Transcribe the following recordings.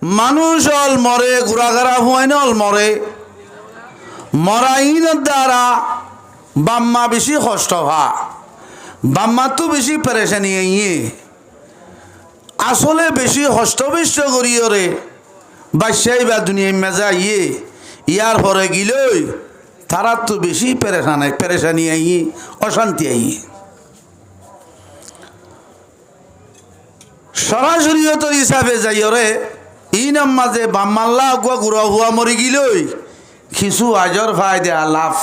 মানুষ অল মরে ঘোরাঘারা হুয়াইন অল মরে মরাইনের দ্বারা বাম্মা বেশি কষ্ট হা বাম্মা তো বেশি পেরেশানি ইয়ে আসলে বেশি হস্তবিষ্ট করিও রে বাদশাহী বা দুনিয়া মেজা ইয়ে ইয়ার পরে গিলই তারা তো বেশি পেরেশানি আইয়ে অশান্তি আইয়ে সরাসরি তোর হিসাবে যাইও রে ই নাম্মাজে বাম্মাল্লা আগুয়া গুড়া হুয়া মরি গিলই কিছু আজর ফাই দে লাভ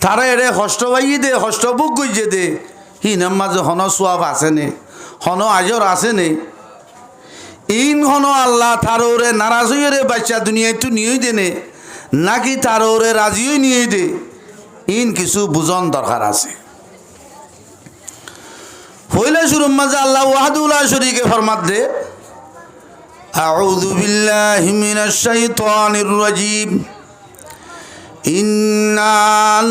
তারা এরে হস্ত বাইয়ে দে হস্ত বুক গইজে দে হি নাম্মাজে হন সোয়াব আছে নে হন আজর আছে নে ইন হন আল্লাহ তার ওরে নারাজ হইয়ে রে বাচ্চা দুনিয়ায় তো নিয়েই দেনে নাকি তার ওরে রাজিও নিয়ে দে ইন কিছু বুঝন দরকার আছে হইলে শুরুর মাঝে আল্লাহ ওয়াহদুল লা শরীকে ফরমাত দে আউযু বিল্লাহি মিনাশ শাইতানির রাজীম ইন্না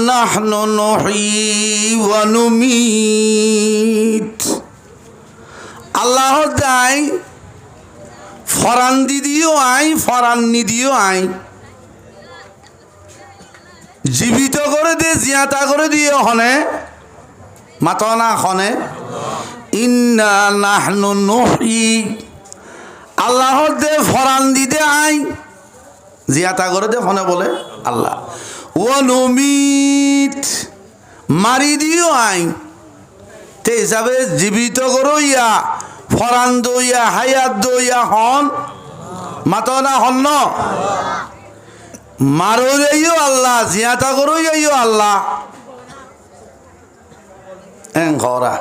নাহনু নুহয়ি ওয়া নুমীত আল্লাহ দাই ফরান দিদিও আই ফরান নিদিও আই জীবিত করে দে জিয়াতা করে দিয়ে হনে মাতনা হনে ইন্না নাহনু নুহয়ি আল্লাহ দে ফরান দিতে আই জিয়াতা করে দে হনে বলে আল্লাহ ও নুমিত মারি দিও আই তে হিসাবে জীবিত করো ইয়া ফরান দইয়া হায়াত দইয়া হন মাতনা হন মারো যাইও আল্লাহ জিয়াতা করো যাইও আল্লাহ ঘরা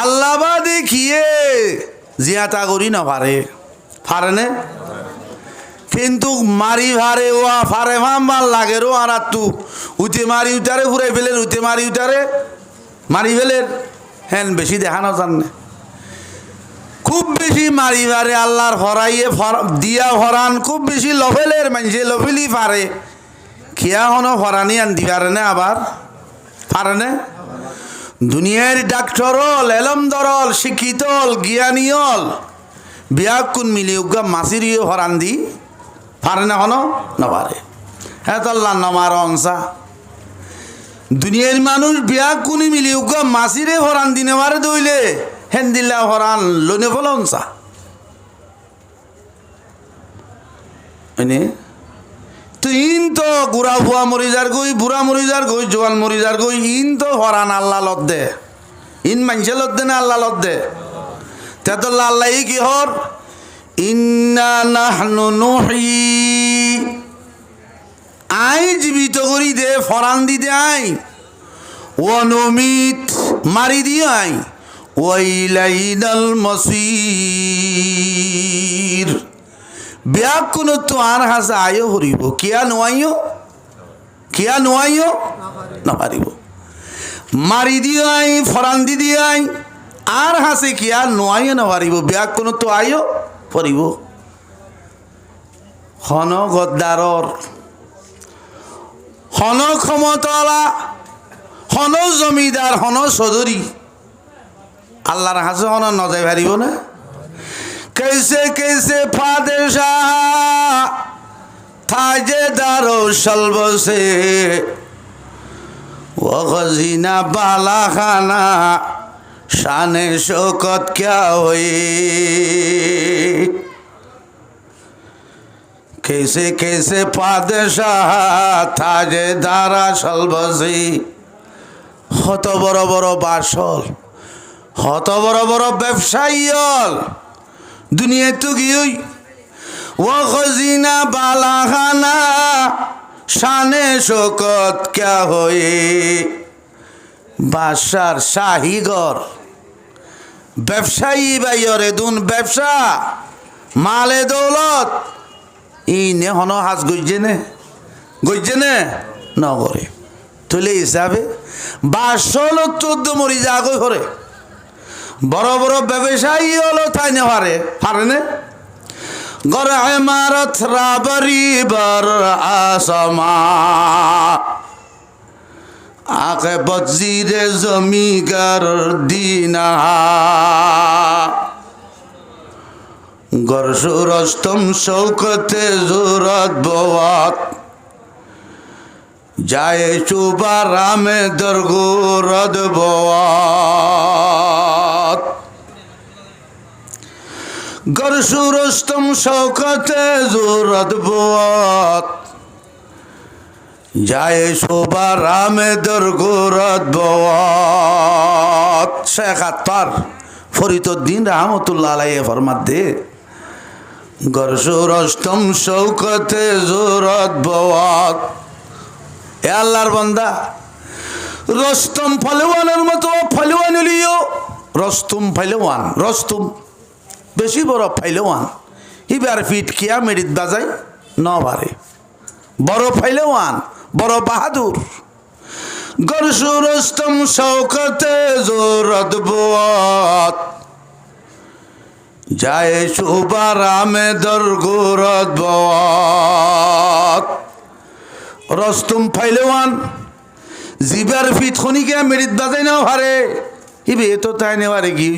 আল্লাহ বা দেখিয়ে জিয়াতা করি না পারে পারে না কিন্তু মারি ভারে ওয়া ফারে মার লাগে রো আর তু উঠে মারি উতারে ঘুরাই ফেলেন উঠে মারি উতারে মারি ফেলেন হ্যাঁ বেশি দেখানো জানে খুব বেশি মারি ভারে আল্লাহর ফরাইয়ে দিয়া ফরান খুব বেশি লফেলের মানুষে লফেলি পারে খেয়া হনো ফরানি আনতে পারে না আবার পারে না দুনিয়ার ডাক্তার হল এলম দরল শিক্ষিত হল জ্ঞানী হল বিয়া কোন মিলি উগা মাসিরিও ফরান দি পারে না হনো না পারে হ্যাঁ তল্লা নমার অংসা দুনিয়ার মানুষ বিয়া কোনি মিলি উগা মাসিরে ফরান দিনে মারে দইলে হেন্দিল্লা ফরান লোনে ফলনসা তো ইন তো গুড়া ভুয়া মরিজার গই বুড়া মরিজার গই জোয়ান মরিজার গই ইন তো ফরান আল্লাহ লত দে ইন মানসে লত দে না আল্লাহ লত দে তেতল্লা আল্লাহ কি হর ইন্না নাহনু নুহয়ি আই জীবিত করি দে ফরান দিতে আই ও নুমিত মারি দিয়ে আই ওয়াইলাইনাল মাসির বিয়া কোনো তো আর হাসা আয়ো হরিব কিয়া নোয়াইও না পারিব মারি দিয়ে আই ফরান দি দিয়ে আই আর হাসে কিয়া নোয়াইও না পারিব বিয়া কোনো তো আয়ো পরিব হন গদ্দারর হন ক্ষমতালা হন জমিদার হন চৌধুরী আল্লাহর হাসে হন নজাই পারিব না कैसे कैसे फादेशाह ताजेदारो शल्ब से वो खजीना बाला खाना शान शौकत क्या हुई कैसे कैसे फादेशाह ताजेदारा शल्ब से हत बड़ बड़ बासल हत बड़ बड़ व्यवसायी दुनिया तो गई वो खजीना बालाखाना शाने शौकत क्या होए बादशाह शाहीगर व्यवसायी भाइयोरे दुन व्यवसा माले दौलत इने हनो हाथ गुजजे ने नगरे तुले हिसाबे 1214 मरी जागो करे বড় বড় ব্যবসায়ী হলো তাই না পারে না গড় ইমারত রাবরি বর আসমা আকে বজিরে জমিগার দিনা গরসু রস্তম শৌকতে জুরত বোয়াত যায় চুবা রামে দরগুরদ বোয়াত গরসু রস্তম শৌকতে জুরত বোয়াত যায় শোভা রামে দরগুরদ বোয়াত। শেখ আত্মার ফরিদউদ্দিন রহমতুল্লাহ আলাইহি ফরমাত দে গরসু রস্তম শৌকতে জুরত বোয়াত। এ আল্লাহর বান্দা, রস্তম ফলেওয়ানের মতো ফলেওয়ান লিও। রস্তম ফলেওয়ান, রস্তম বেশি বড় ফলেওয়ান। ইবার ফিট কিয়া মেরিত বাজাই নবারে বড় ফলেওয়ান, বড় বাহাদুর। গরসু রস্তম শৌকতে জুরত বোয়াত যায় শুভা রামে দরগুরদ বোয়াত। রস্তম ফাইলেওয়ান জিবার ফিট খনিকে মেরিত বাজাই নাও হারে ইবে তো তাই নেওয়ারে কি।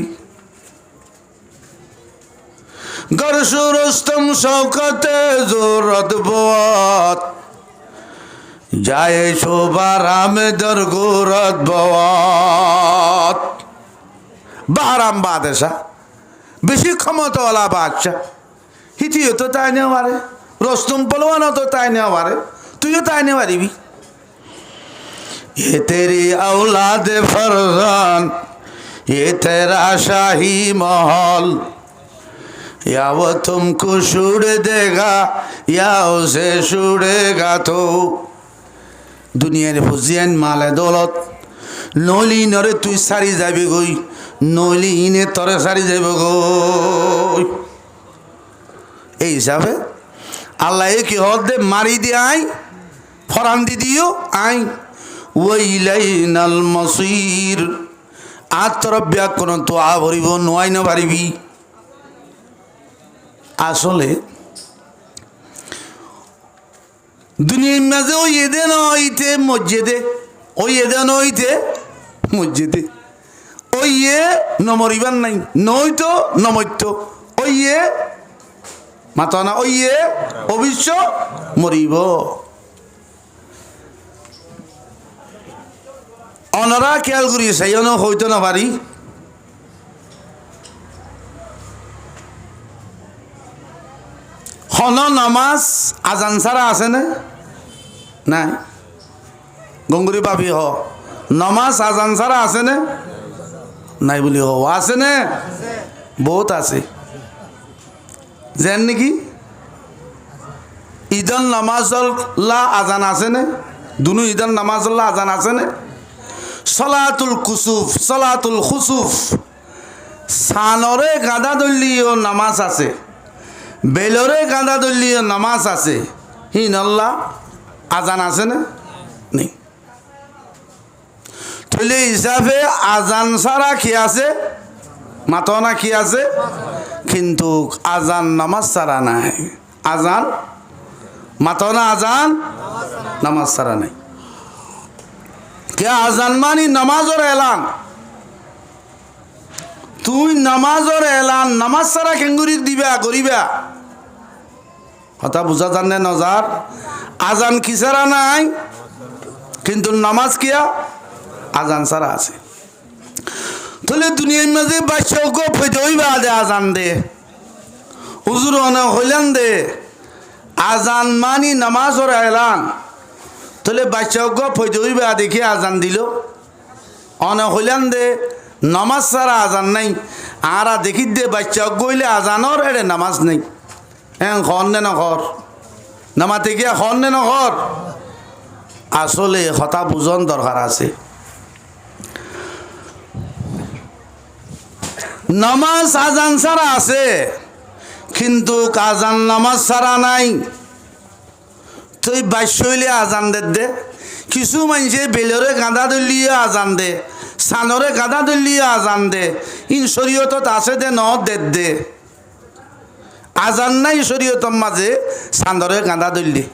গরসু রস্তম শৌকতে জুরত বোয়াত যায় শোভা রামে দরগুরদ বোয়াত। বাহারাম বাদশাহ, বেশি ক্ষমতাওয়ালা বাদশাহ, হিতিও তো তাই নেওয়ারে। রস্তম পলওয়ানও তো তাই নেওয়ারে, তুইও তাই নেওয়ারিবি। ये तेरी औलाद फरजान, ये तेरा शाही महल, या वो तुमको छुड़ देगा या उसे छुड़ेगा तो। দুনিয়ার ফুজিয়ান মালে দৌলত নইলি নরে তুই সারি যাবি গই, নইলি ইনে তরে সারি যাইব গই। এই হিসাবে আল্লাহ কি হদ দে মারি দিয়ে আই ফরান দি দিও আই ওয়াইলাইনাল মসির। আত্মরব্যা কোন তো আভরিব নোয়াই না পারিবি। আসলে দুনিয়ার মাঝে ওই এদে নইতে মসজিদে, ওই এদে নইতে মসজিদে, ওই এ নমরিবার নাই, নইতো নমত্য, ওই এ মাত না, ওই এ অবশ্য মরিব। অনরা খেয়াল করি সেইন হইতো না পারি। হন নামাজ আজান ছাড়া আছে না নাই? গঙ্গুরি পাবি হ নমাজ আজান ছাড়া আছে না নাই বলি হ আছে না? বহুত আছে। যেন নাকি ঈদল নামাজল্লাহ আজান আছে না? দুনু ঈদল নামাজল্লাহ আজান আছে না? সলাতুল কুসুফ, সলাতুল খুসুফ, সানরে গাদা দলীয় নামাজ আছে, বেলরে গাঁদা দলীয় নামাজ আছে, হিনল্লাহ আজান আছে না নেই? তাহলে হিসাবে আজান ছাড়া কি আছে? মাতনা কি আছে? কিন্তু আজান নামাজ ছাড়া নাই। আজান মাতনা, আজান নামাজ ছাড়া নাই। কে আজান মানি নামাজর এলান। তুই নামাজর এলান নামাজ ছাড়া কেঙ্গুরি দিবা করিবা? কথা বুঝা জানে নজার? আজান কি ছাড়া নাই কিন্তু নামাজ কিয়া আজান ছাড়া আছে। তাহলে দুনিয়ার মাঝে বাচ্চা গপ হইতে হইবা দে আজান দে হুজুর অনেক হইলেন দে আজান মানি নামাজর এলান। তাহলে বাচ্চা গপ হইতে হইবা দেখে আজান দিল, অনেক হইলেন দে নামাজ ছাড়া আজান নাই। আর দেখি দে বাচ্চা গইলে আজানর এড়ে নামাজ নেই। হ্যাঁ খন নে নখর নামাতে গিয়া খন নে নখর। আসলে হতা বুঝন দরকার আছে। নামাজ আজান ছাড়া আছে কিন্তু আজান নামাজ ছাড়া নাই। তুই বাইশ হইলে আজান দে। কিছু মানুষে বেলরে গাঁদা দলিয়ে আজান দে, সানরে গাঁদা দলিয়ে আজান দে। ইন শরীয়তত আছে দে ন দে আজান নাই শরীয়তর মাঝে সান্দরে গাঁদা দল্লি।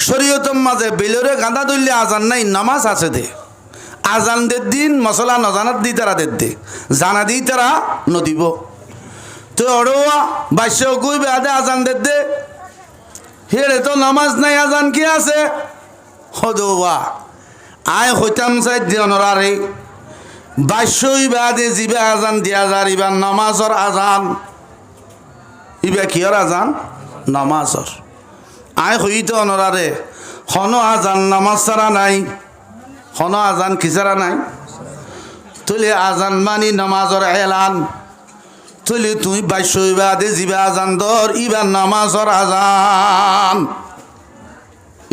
শরীয়তর মাঝে বেলরে গাঁদা দল্লি আজান নাই, নামাজ আছে দে। আজান দের দিন মশলা নজানাত দি তারা দে, জানা দি তারা নদিব। তো অড়োয়া বাইশ কই বেদে আজান দে হেরে তো নামাজ নাই আজান কি আছে হদোয়া আয় হইতাম চাই দিনরারে বাইশই বেদে জিবে আজান দিয়া যার ইবার নামাজর আজান ইবা কিয়র আজান নামাজর আয় হইতে অনরারে হন আজান নামাজ ছাড়া নাই হন আজান কি ছাড়া নাই তুলে আজান মানি নামাজর এলান তুলে তুই বাইশই বাদে জিবে আজান দর ইবার নামাজর আজান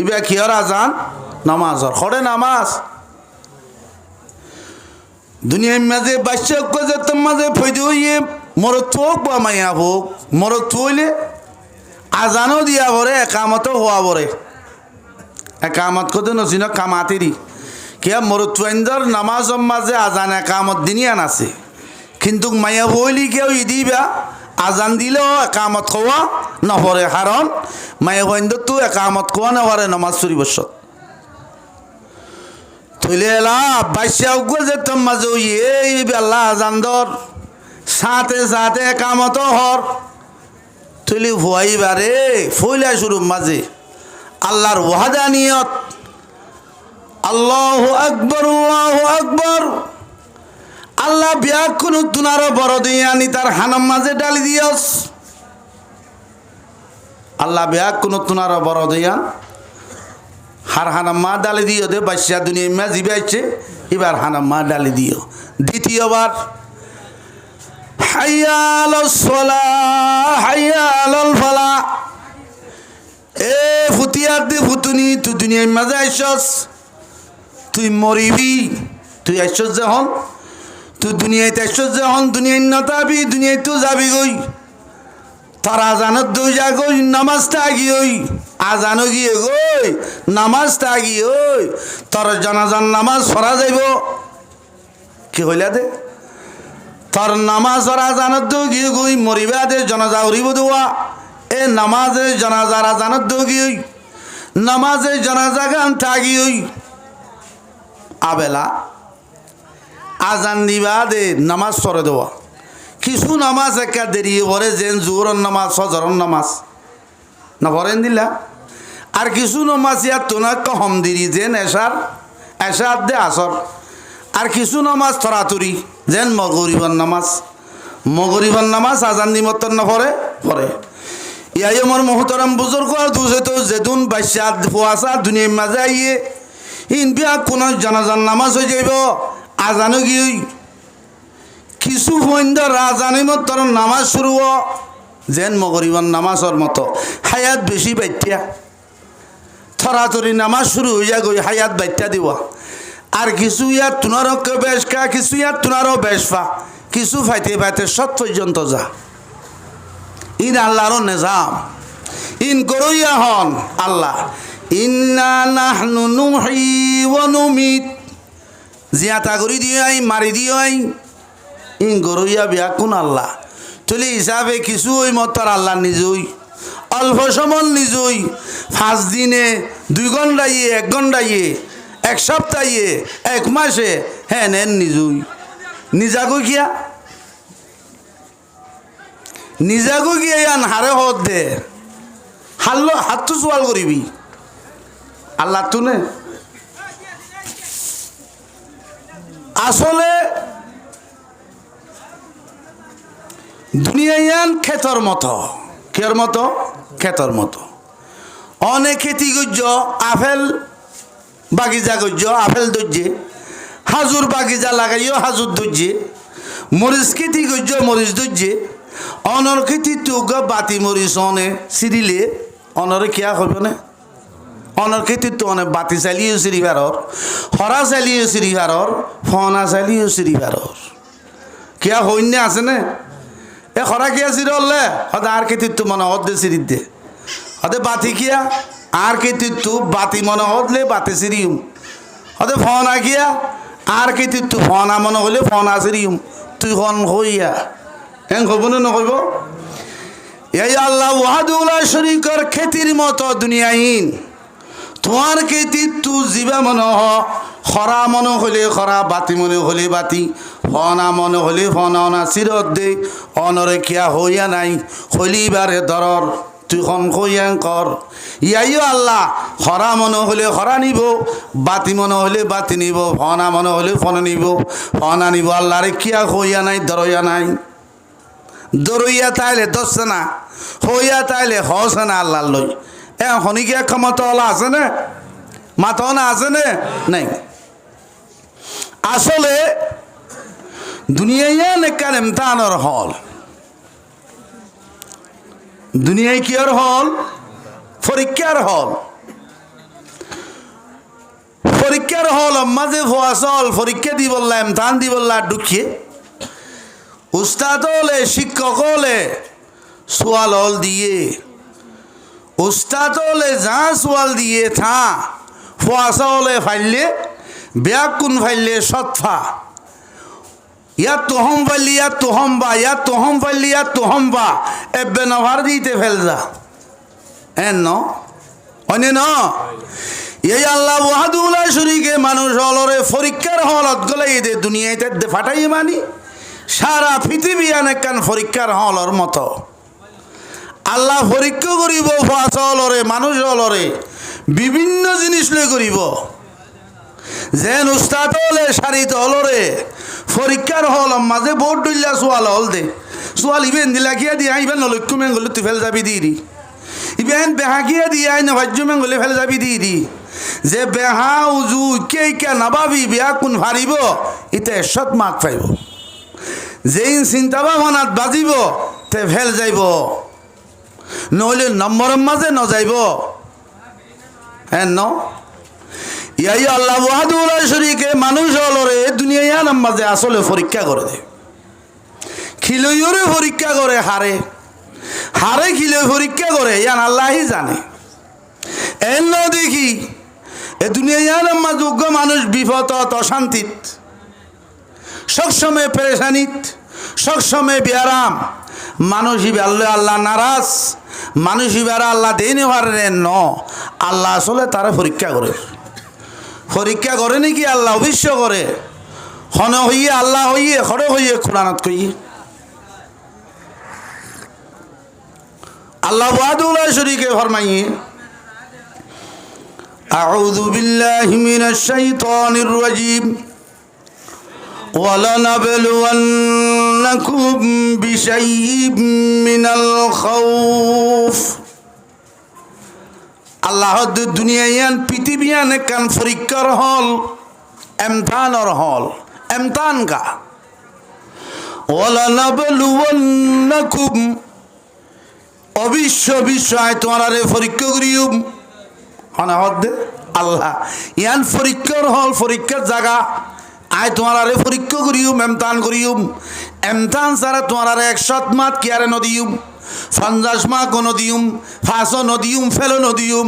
ইবা কিয়র আজান নামাজর খড়ে নামাজ দুনিয়ার মাঝে বাইশে যে তোর মাঝে ফৈদ হইয়ে মর চোখ বা মাইয়া হোক মর চইলে আজানও দিয়া ভরে একামতও হওয়া ভরে একামত কত নছিল কামাতেরই কিয়া মরুত্বর নামাজ মাঝে আজান একামত দিনিয়ান আছে কিন্তু মাইয়া বইলি কেউ ইদিবা আজান দিলেও একামত খোয়া নপরে কারণ মাইয়া বইন্দ তো একামত খোয়া নপরে নামাজ চুরি বছর থইলে এলা বাইশা উগ্র যে তোর মাঝে এই বেলা আজান দর সাথে সাথে একামত হর থইলে ভুয়াইবারে ফইলা শুরু মাঝে আল্লাহর ওয়াহাদানিয়ত আল্লাহু আকবার আল্লাহ বিয়া কোনো তুনার বড় দিয়ে আনি তার হানাম মাঝে ডালি দিয়স আল্লাহ বিয়া কোনো তুনার বড় দিয়া হার হানাম মা ডালি দিও দে বাদশা দুনিয়া মা জিবাইছে এবার হানাম মা ডালি দিও দ্বিতীয়বার হাইয়া আলাস সালাহ হাইয়া আলাল ফালাহ এ ফুতিয়ার দে ফুতুনি তুই দুনিয়ার মাঝে আইসস তুই মরিবি তুই আইসস যখন তুই দুনিয়াতে আইসস যখন দুনিয়ায় নতাবি দুনিয়ায় তো যাবি গই তোর আজানত দই যা গই নামাজটা আগি ওই আজানও গিয়ে গই নামাজটা আগি ওই তোর জানাজান নামাজ পড়া যাইব কি হইলা দে তোর নামাজ আর আজানত গিয়ে গই মরিবা দে জনাজা উড়িব দেওয়া এ নামাজে জনাজার আজানত দগিই নামাজে জনাজা গান থাগিই আবেলা আজান দিবা দে নামাজ পড়ে দেওয়া কিছু নামাজ একা দেরি পরে যেন জোহরের নামাজ ফজরের নামাজ না পড়েন দিলা আর কিছু নামাজ ইয়ার তোনার কম দেরি যেন এশার দে আসর আর কিছু নামাজ তরাতুরি যেন মগরিবার নামাজ আজান নিমত্তর না পড়ে পড়ে ইয়াই আমার মহতরম বুজুর্গ দুসে তো যেদুন বাইশা ফুয়াশা দুনিয়ার মাঝে আইয়ে ইন বিয়া কোন জানাজান নামাজ হয়ে যাইব আজানো গিয়ে কিছু ফৈন্দর আজানি মতর নামাজ শুরু যেন মগরিবার নামাজের মতো হায়াত বেশি বাইত্যা থরাথরি নামাজ শুরু হইয়া গই হায়াত বাইত্যা দিব আর কিছু ইয়ার তুনারকে বেশ খা কিছু ইয়ার তুনারও বেশ ফা কিছু ফাইতে ফাইতে সব পর্যন্ত যা ইন আল্লাহর নিজাম ইন করইয়া হন আল্লাহ ইন্না নাহনু নুহি ওয়া নুমিত জিয়াতা করি দিয়াই মারি দিয়াই ইন করইয়া বিয়া কোন আল্লাহ চলে হিসাবে কিছু ওই মতর আল্লাহ নিজই অল্প সময় নিজই 5 দিনে 2 ঘন্টায় 1 ঘন্টায় 1 সপ্তাহে 1 মাসে হ্যাঁ নেন নিজই নিজাগো কিয়া নিজাগো গিয়ে আন হারে হত দে হাল্লো হাত তো সোয়াল করিবি আল্লাহ তুনে আসলে দুনিয়ায়ান ক্ষেতর মতো কের মতো ক্ষেতর মতো অনেক খেতি গজ্য আপেল বাগিচা গজ্য আপেল দজ্জে হাজুর বাগিচা লাগাইও হাজুর দজ্জে মরিচ খেতি গজ্য মরিচ দজ্জে অনর খেতি তোক বাতি মরিচ অনে সিরিলে অনরে কিয়া হবে না অনর খেতি তো অনেক বাতি চালিয়ে সিরিভারর হরা চালিয়ে সিরিভারর ফনা চালিয়ে সিরিভারর কিয়া হইন্য আছে না এ হরা কিয়া সিরলে হতে আর খেতি তো মনে হদ দে সিরি দে হতে বাতি কিয়া আর খেতি তো বাতি মনে হদলে বাতি সিরিম হতে ফনা কিয়া আর খেতি তো ফনা মনে হলে ফনা সিরিম তুই হন হইয়া হ্যাঁ হব না নহব এই আল্লাহ ওয়াহাদুল্লাহ শরীকর খেতির মতো দুনিয়াইন তোমার খেতি তু জীবা মনে খরা মনে হলে খরা বাতি মনে হলে বাতি ফনা মনে হলে ফনা অনা চিরত দে অনরে কিয়া হইয়া নাই হলিবারে দরর তুই খন কইয়া কর ইয়াইও আল্লাহ হরা মনে হলে হরা নিব বাতি মনে হলে বাতি নিব ফনা মনে হলে ফনা নিব ফনা নিব আল্লাহরে কিয়া হইয়া নাই দরইয়া নাই দরইয়া তাইলে দশছে না হইয়া তাইলে হসে না আল্লাহ লই এখনই কি ক্ষমতা আছে না মাথা না আছে না নাই আসলে দুনিয়ায় নেকার ইমতাহানের হল দুনিয়ায় কি আর হল পরীক্ষার হল পরীক্ষার হল মাঝে ফসল পরীক্ষা দি বললাম ইমতাহান দি বললা ঢুকিয়ে উস্তাদ হলে শিক্ষক হলে সোয়াল হল দিয়ে উস্তাদ হলে যা সোয়াল দিয়ে থা ফুয়াশা হলে ফাইলে ব্যাকুন ফাইলে সৎফা ইয়া তোহম ফাইলি ইয়া তোহম বা ইয়া তোহম ফাইলি ইয়া তোহম বা এবে নভার দিতে ফেলজা এন ন অনে ন এই আল্লাহ ওয়াহাদুল্লাহ শরীকে মানুষ হলরে পরীক্ষার হলত গলে দে দুনিয়াতে ফাটাই মানি সারা পৃথিবী অনেকখান পরীক্ষার হলর মতো আল্লাহ পরীক্ষা করিব ফুয়াশা হলরে মানুষ হলরে বিভিন্ন জিনিস লই করিব যেন উস্তাদ হলে সারিত হলরে পরীক্ষার হল মাঝে বোর্ড ডুল্লা সোয়াল হল দে সোয়াল ইবেন দিলা গিয়া দিয়ে ইবেন নলক্ষ্য মেঙ্গলে তুই ফেল যাবি দি ইবেন বেহা গিয়া দিয়ে আইন ভাজ্য মেঙ্গলে ফেল যাবি দি যে বেহা উজু কে কে নাবাবি বেহা কোন ভারিব ইতে সৎ মাক পাইব যেই চিন্তা ভাবনাত বাজিব তে ফেল যাইব নহলে নম্বরের মাঝে ন যাইব হ্যাঁ ন ইয়াই আল্লাহ ওয়াহাদুল্লাহ শরীকে মানুষ হলরে দুনিয়া নামাজে আসলে পরীক্ষা করে দে খিলইরে পরীক্ষা করে হারে হারে খিলই পরীক্ষা করে ইয়ান আল্লাহই জানে এর ন দেখি এ দুনিয়া নামাজ যোগ্য মানুষ বিপদত অশান্তিত সবসময় পেরেশানিত সবসময় বিয়ারাম মানুষ আল্লাহ আল্লাহ নারাজ মানুষ ইবারা আল্লাহ দেয়নি পারেন ন আল্লাহ আসলে তারা পরীক্ষা করে পরীক্ষা করে নাকি আল্লাহ অবশ্য করে হন হইয়ে আল্লাহ হইয়ে খড়ে হইয়ে কোরআনত কই আল্লাহ ওয়াদুল্লাহ শরীকে ফরমাইয়ে আউযু বিল্লাহি মিনাশ শাইতানির রাজীম ওয়ালানাবলুওয়ান্নাকুম বিশাইইম মিনাল খাউফ আল্লাহ দুনিয়ায়ান পৃথিবীয়ান কান পরীক্ষার হল ইমতিহানের হল ইমতিহান কা ওয়ালানাবলুওয়ান্নাকুম অবশ্য বিষয় তোমারে পরীক্ষা করিম হনা হদে আল্লাহ ইয়ান পরীক্ষার হল পরীক্ষার জায়গা আয় তোমার পরীক্ষা করিম ইমতিহান করিম ইমতিহান ছাড়া তোমার 100 মাত কিয়ারে নদিম 50 মাত নদিম 500 নদিম ফেলো নদিম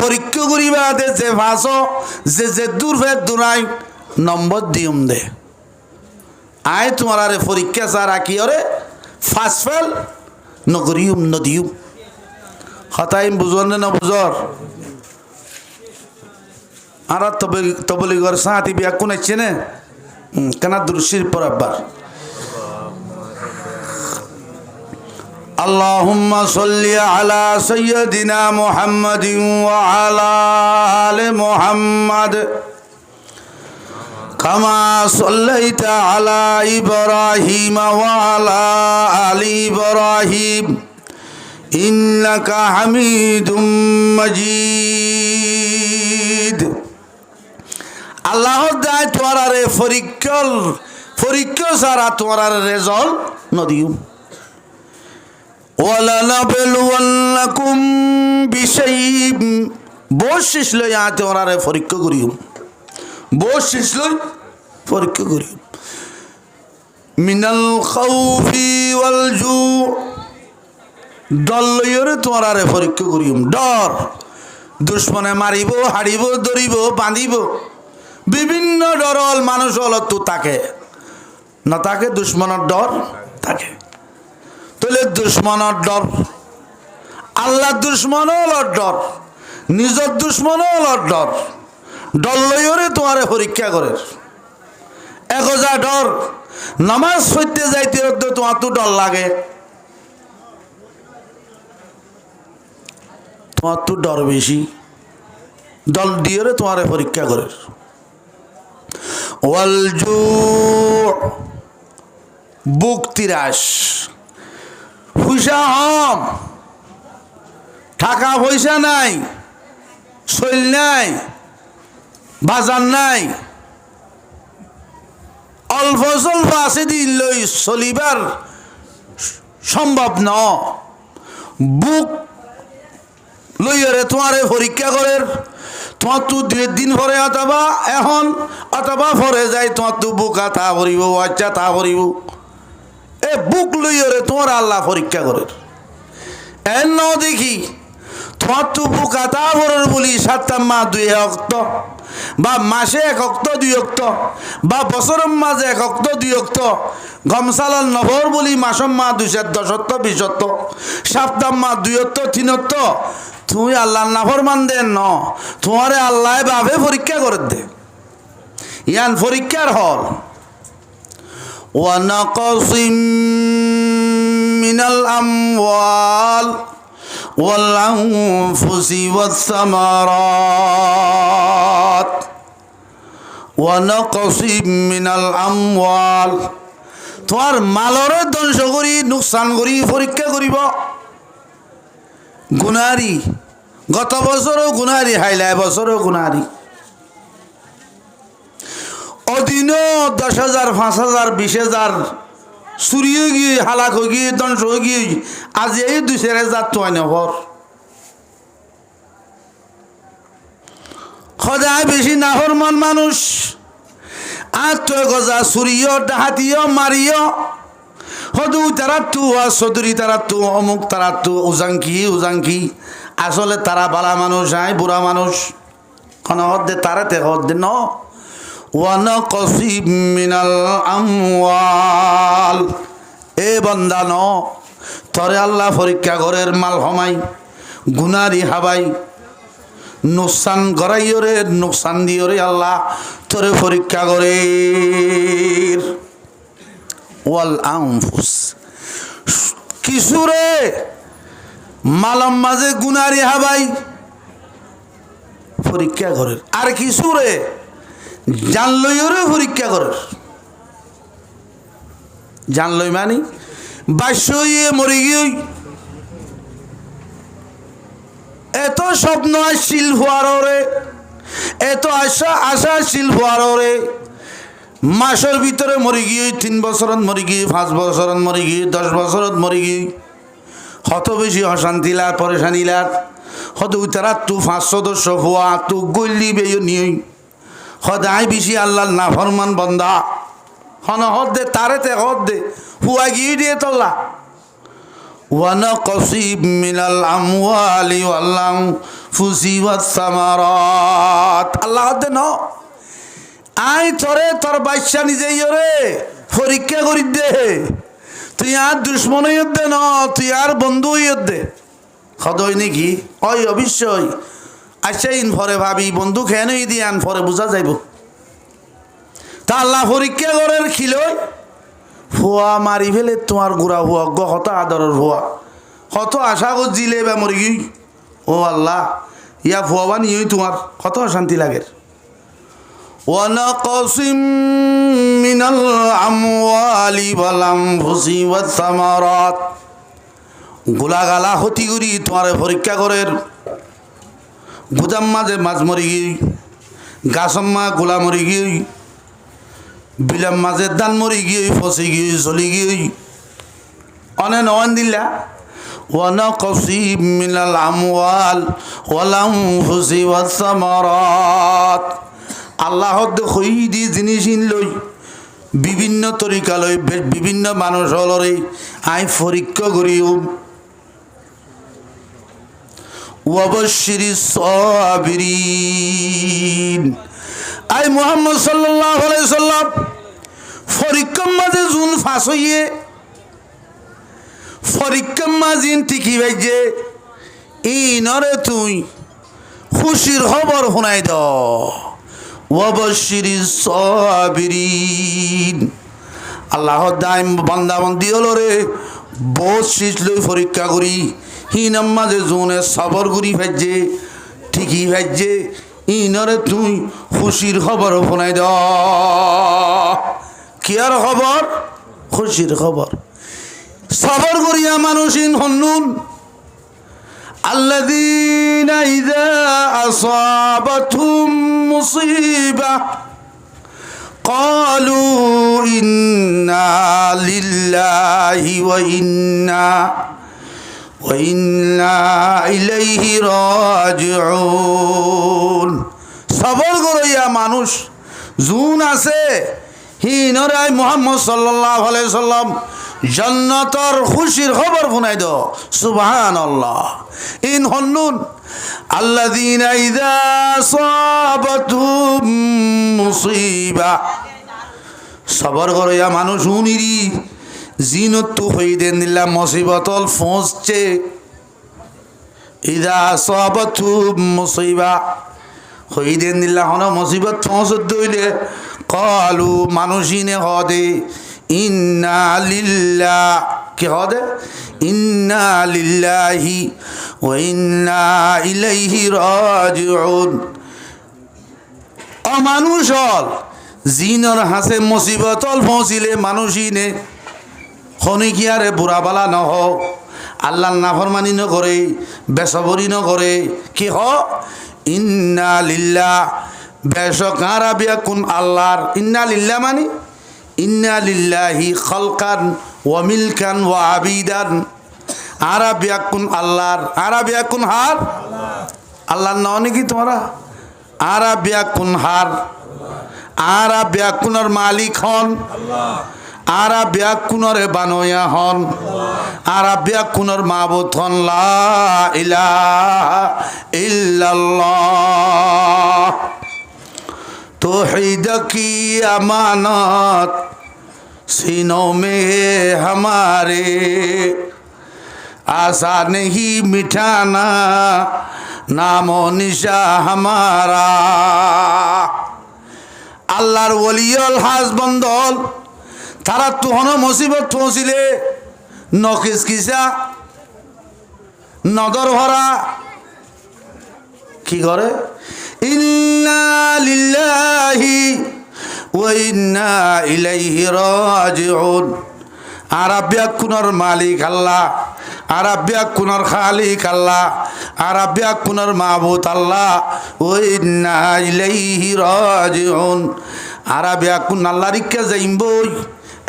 পরীক্ষা করিবা দে যে 500 যে দূর ফের দূরাই নম্বর দিম দে আয় তোমার পরীক্ষা ছাড়া কি ওরে ফাস ফেল নকরিম নদিম হতাইম বুঝন না বুঝর আর তবলিগর সাথী বিয়া কোন আছে না কেনা দুরশির পর আবার আল্লাহুম্মা সাল্লি আলা সাইয়্যিদিনা মুহাম্মাদিন ওয়া আলা আলি মুহাম্মাদ কামা সাল্লাইতা আলা ইব্রাহিম ওয়া আলা আলি ইব্রাহিম ইন্নাকা হামিদুম মাজিদ আল্লাহ দায় তোমার পরীক্ষা সারা তোমার রেজাল্ট নদিও ওয়ালানাবলুওয়ান্নাকুম বিশাইইম বশিস লই তোমার পরীক্ষা করিও বশিস লই পরীক্ষা করিও মিনাল খাউফি ওয়াল জু ডর লইরে তোমার পরীক্ষা করিও ডর দুশ্মনে মারিব হারিব ধরিব বাঁধিব বিভিন্ন ডরল মানুষ হল তো তাকে না তাকে দুশ্মনের ডর থাকে তাহলে দুশ্মনের ডর আল্লাহ দুশ্মন হল ডর নিজের দুশ্মন হল ডর ডর লইরে তোমার পরীক্ষা করে 1000 ডর নামাজ পড়তে যাইতে হতো তোমার তো ডর লাগে, তোমার তো ডর বেশি, দল দিয়ে তোমার পরীক্ষা করে। বুক তিরাস, পয়সা হম, টাকা পয়সা নাই, শৈল নাই, বাজার নাই, অল্প স্বল্প আছে দিন লই চলিবার সম্ভব ন। বুক লইরে তোমারে পরীক্ষা করে, তোমার তো 2 দিন পরে অথবা এখন অথবা পরে যাই তোমার তো বুকা তা করিব, আচ্ছা তা করিব। এ বুক লইরে তোমার আল্লাহ পরীক্ষা করে। এর ন দেখি তোমার তো বুকা তা করার বলি 7টা মাস 2 অক্ত, বা মাসে 1 অক্ত 2 অক্ত, বা বছরের মাঝে 1 অক্ত 2 অক্ত, গমসালাল নভর বলি মাসম মা 210 অক্ত 20 অক্ত, 7টা মাস 2 অক্ত 3 অক্ত। তুমি আল্লাহর নাফরমান দেন ন, তোমারে আল্লাহ ভাবে পরীক্ষা করে দে। ইয়ান পরীক্ষার হল। ওয়ানাকসিম মিনাল আমওয়াল ওয়াল আনফুসি ওয়াস সামারাত। ওয়ানাকসিম মিনাল আমওয়াল, তোমার মালরে ধ্বংস করি, নুকসান করি পরীক্ষা করিব। গুনারি গত বছরও গুনারি, হাইলা বছরও গুনারি, অদিনও 10,000 5,000 20,000 চুরি হয়ে গিয়ে হালাক হয়ে গিয়ে ধ্বংস হয়ে গিয়ে আজ এই 2-4,000 তো আইন হর। সদায় বেশি নাহরমান মানুষ, আর তো গজা চুরিও ডাহাতিও মারিও, হদু তারা তু চৌধুরী তারা তু অমুক তারা তু উজাঙ্কি উজাঙ্কি। আসলে তারা বালা মানুষ, আয় বুড়া মানুষ। কোন হদ্দে তারাতে হদ্দে ন। ওয়ানাকসিম মিনাল আমওয়াল, এ বান্দা ন, তরে আল্লাহ পরীক্ষা করে মাল হমাই, গুনারি হাবাই, নুকসান গড়াইরে নুকসান দিওরে আল্লাহ তোরে পরীক্ষা করে। ওয়াল আনফুস, কিছুরে মালম মাঝে গুনারি হাবাই পরীক্ষা করে, আর কিছুরে জানলইরে পরীক্ষা করে। জানলই মানে বাস্যইয়ে মরে গিয়ে এত স্বপ্ন আসছিল ফুয়ারে, এত আশা আসছিল ফুয়ারে, মাসের ভিতরে মরে গিয়ে 3 বছরত মরে গিয়ে 5 বছরত মরে গিয়ে 10 বছরত মরে গিয়ে হত বেশি অশান্তি লাগ পরেশানি লাগ। হত তারা তু 5 সদস্য ফুয়া তু গল্লি বেয়ে নিয়ে সদায় বেশি আল্লাহর নাফরমান বন্দা হন হদ্দে তারেতে হদ্দে ফুয়া গিয়ে দিয়ে তোলা। ওয়ানাকসিম মিনাল আমওয়ালি ওয়াল আনফুসি ওয়াস সামারাত, আল্লাহ হদ্দে ন আই তোরে তোর বাচ্চা নিজেই রে পরীক্ষা করি দে। তুই আর দুশ্মন দে ন, তুই আর বন্ধু দে। সদয় নাকি ওই অবশ্যই আচ্ছা ইন ফরে ভাবি বন্ধু খেয়ে নই দিয়ে আন ফরে বোঝা যাইব। তা আল্লাহ পরীক্ষা করে খিলই ফুয়া মারি ফেলে তোমার গুড়া হুয়া কত আদরের হুয়া, কত আশা করছিলে বা মরি গই। ও আল্লাহ ইয়া ফুয়া নিয়ে তোমার কত অশান্তি লাগে। ওয়ানাকসিম মিনাল আমওয়ালি ওয়াল আনফুসি ওয়াস সামারাত, গোলাগালা হতি করি তোমার পরীক্ষা করে। গুদাম মাঝে মাছ মরি গই, গাছম মা গোলা মরি গই, বিলাম মাঝে দান মরি গিয়ে ফসি গিয়ে চলি গিয়ে অনেক নন দিলা। ওয়ানাকসিম মিনাল আমওয়াল ওয়াল আনফুসি ওয়াস সামারাত, আল্লাহ হই দি জিনিস লই বিভিন্ন তরিকা লই বিভিন্ন মানুষ হলরে আই পরীক্ষা করিও। ওয়াবাশশিরিস সাবিরিন, আই মুহাম্মদ সাল্লাল্লাহু আলাইহি সাল্লাম পরীক্ষার মাঝে জুন ফাঁস হইয়ে পরীক্ষার মাঝে টিকি বাইজে ই নরে তুই খুশির খবর শুনাই দ। ওয়াবাশশিরিস সাবিরিন, আল্লাহ দাইম বান্দাবন্দি হলো রে বহুত শীত লই পরীক্ষা করি হিনাম মাঝে জোনে সবর করি ভাজ্যে ঠিকই ভাজ্যে ইনরে তুই খুশির খবর শোনাই দ কি আর খবর খুশির খবর সবর করিয়া মানুষ ইন হন্নুন الذين إذا أصابتهم مصيبة قالوا إنا لله وإنا إليه راجعون صبر করিয়া মানুষ জুন আছে হিনরাই মুহাম্মদ সাল্লাল্লাহু আলাইহি সাল্লাম জান্নাতের খুশির খবর শুনাই দাও সুবহানাল্লাহ ইন হন্নুন আল্লাযীনা ইযা আসাবাতুহুম মুসিবা সবর করিয়া মানুষ উনিরি জিনত হইদেন দিলা মুসিবতল পৌঁছছে ইযা আসাবাতুহুম মুসিবা হইদেন দিলা হন মুসিবত পৌঁছত দইলে কালু মানুষিনে হদে ইন্না লিল্লাহ কি হদে ইন্না লিল্লাহি ওয়া ইন্না ইলাইহি রাজিউন অমানুষ হল জিনর হাসে মুসিবতল পৌঁছিলে মানুষিনে খনিকিয়ারে বুড়াবালা নহ আল্লাহর নাফরমানি ন করে বেসবরি ন করে কি হ ইন্না লিল্লাহ বেশক আরাবিয়া কোন আল্লাহর ইন্না লিল্লাহ মানে ইন্না লিল্লাহি খালকান ওয়া মিলকান ওয়া আবিদান আরাবিয়া কোন আল্লাহর আরাবিয়া কোন হার আল্লাহর নাও নাকি তোমরা আরাবিয়া কোন হার আরাবিয়া কোনর মালিক হন আল্লাহ আরাবিয়া কোনরে বানয়া হন আরাবিয়া কোনর মাবুদ হন লা ইলাহা ইল্লাল্লাহ तौहीद की अमानत सीनों में है हमारे आशा नहीं मिटाना नामो निशा हमारा আল্লাহর ওলিয়ল হাজবন্দল তারা তুহনো মুসিবত পৌঁছিলে নকিস কিসা নদর ভরা কি করে ইন্না লিল্লাহি ওয়া ইন্না ইলাইহি রাজিউন আরাবিয়া কুনর মালিক আল্লাহ আরাবিয়া কুনর খালিক আল্লাহ আরাবিয়া কুনর মাবুদ আল্লাহ ওয়া ইন্না ইলাইহি রাজিউন আরাবিয়া কুন আল্লাহ রিক্কা যাইমবই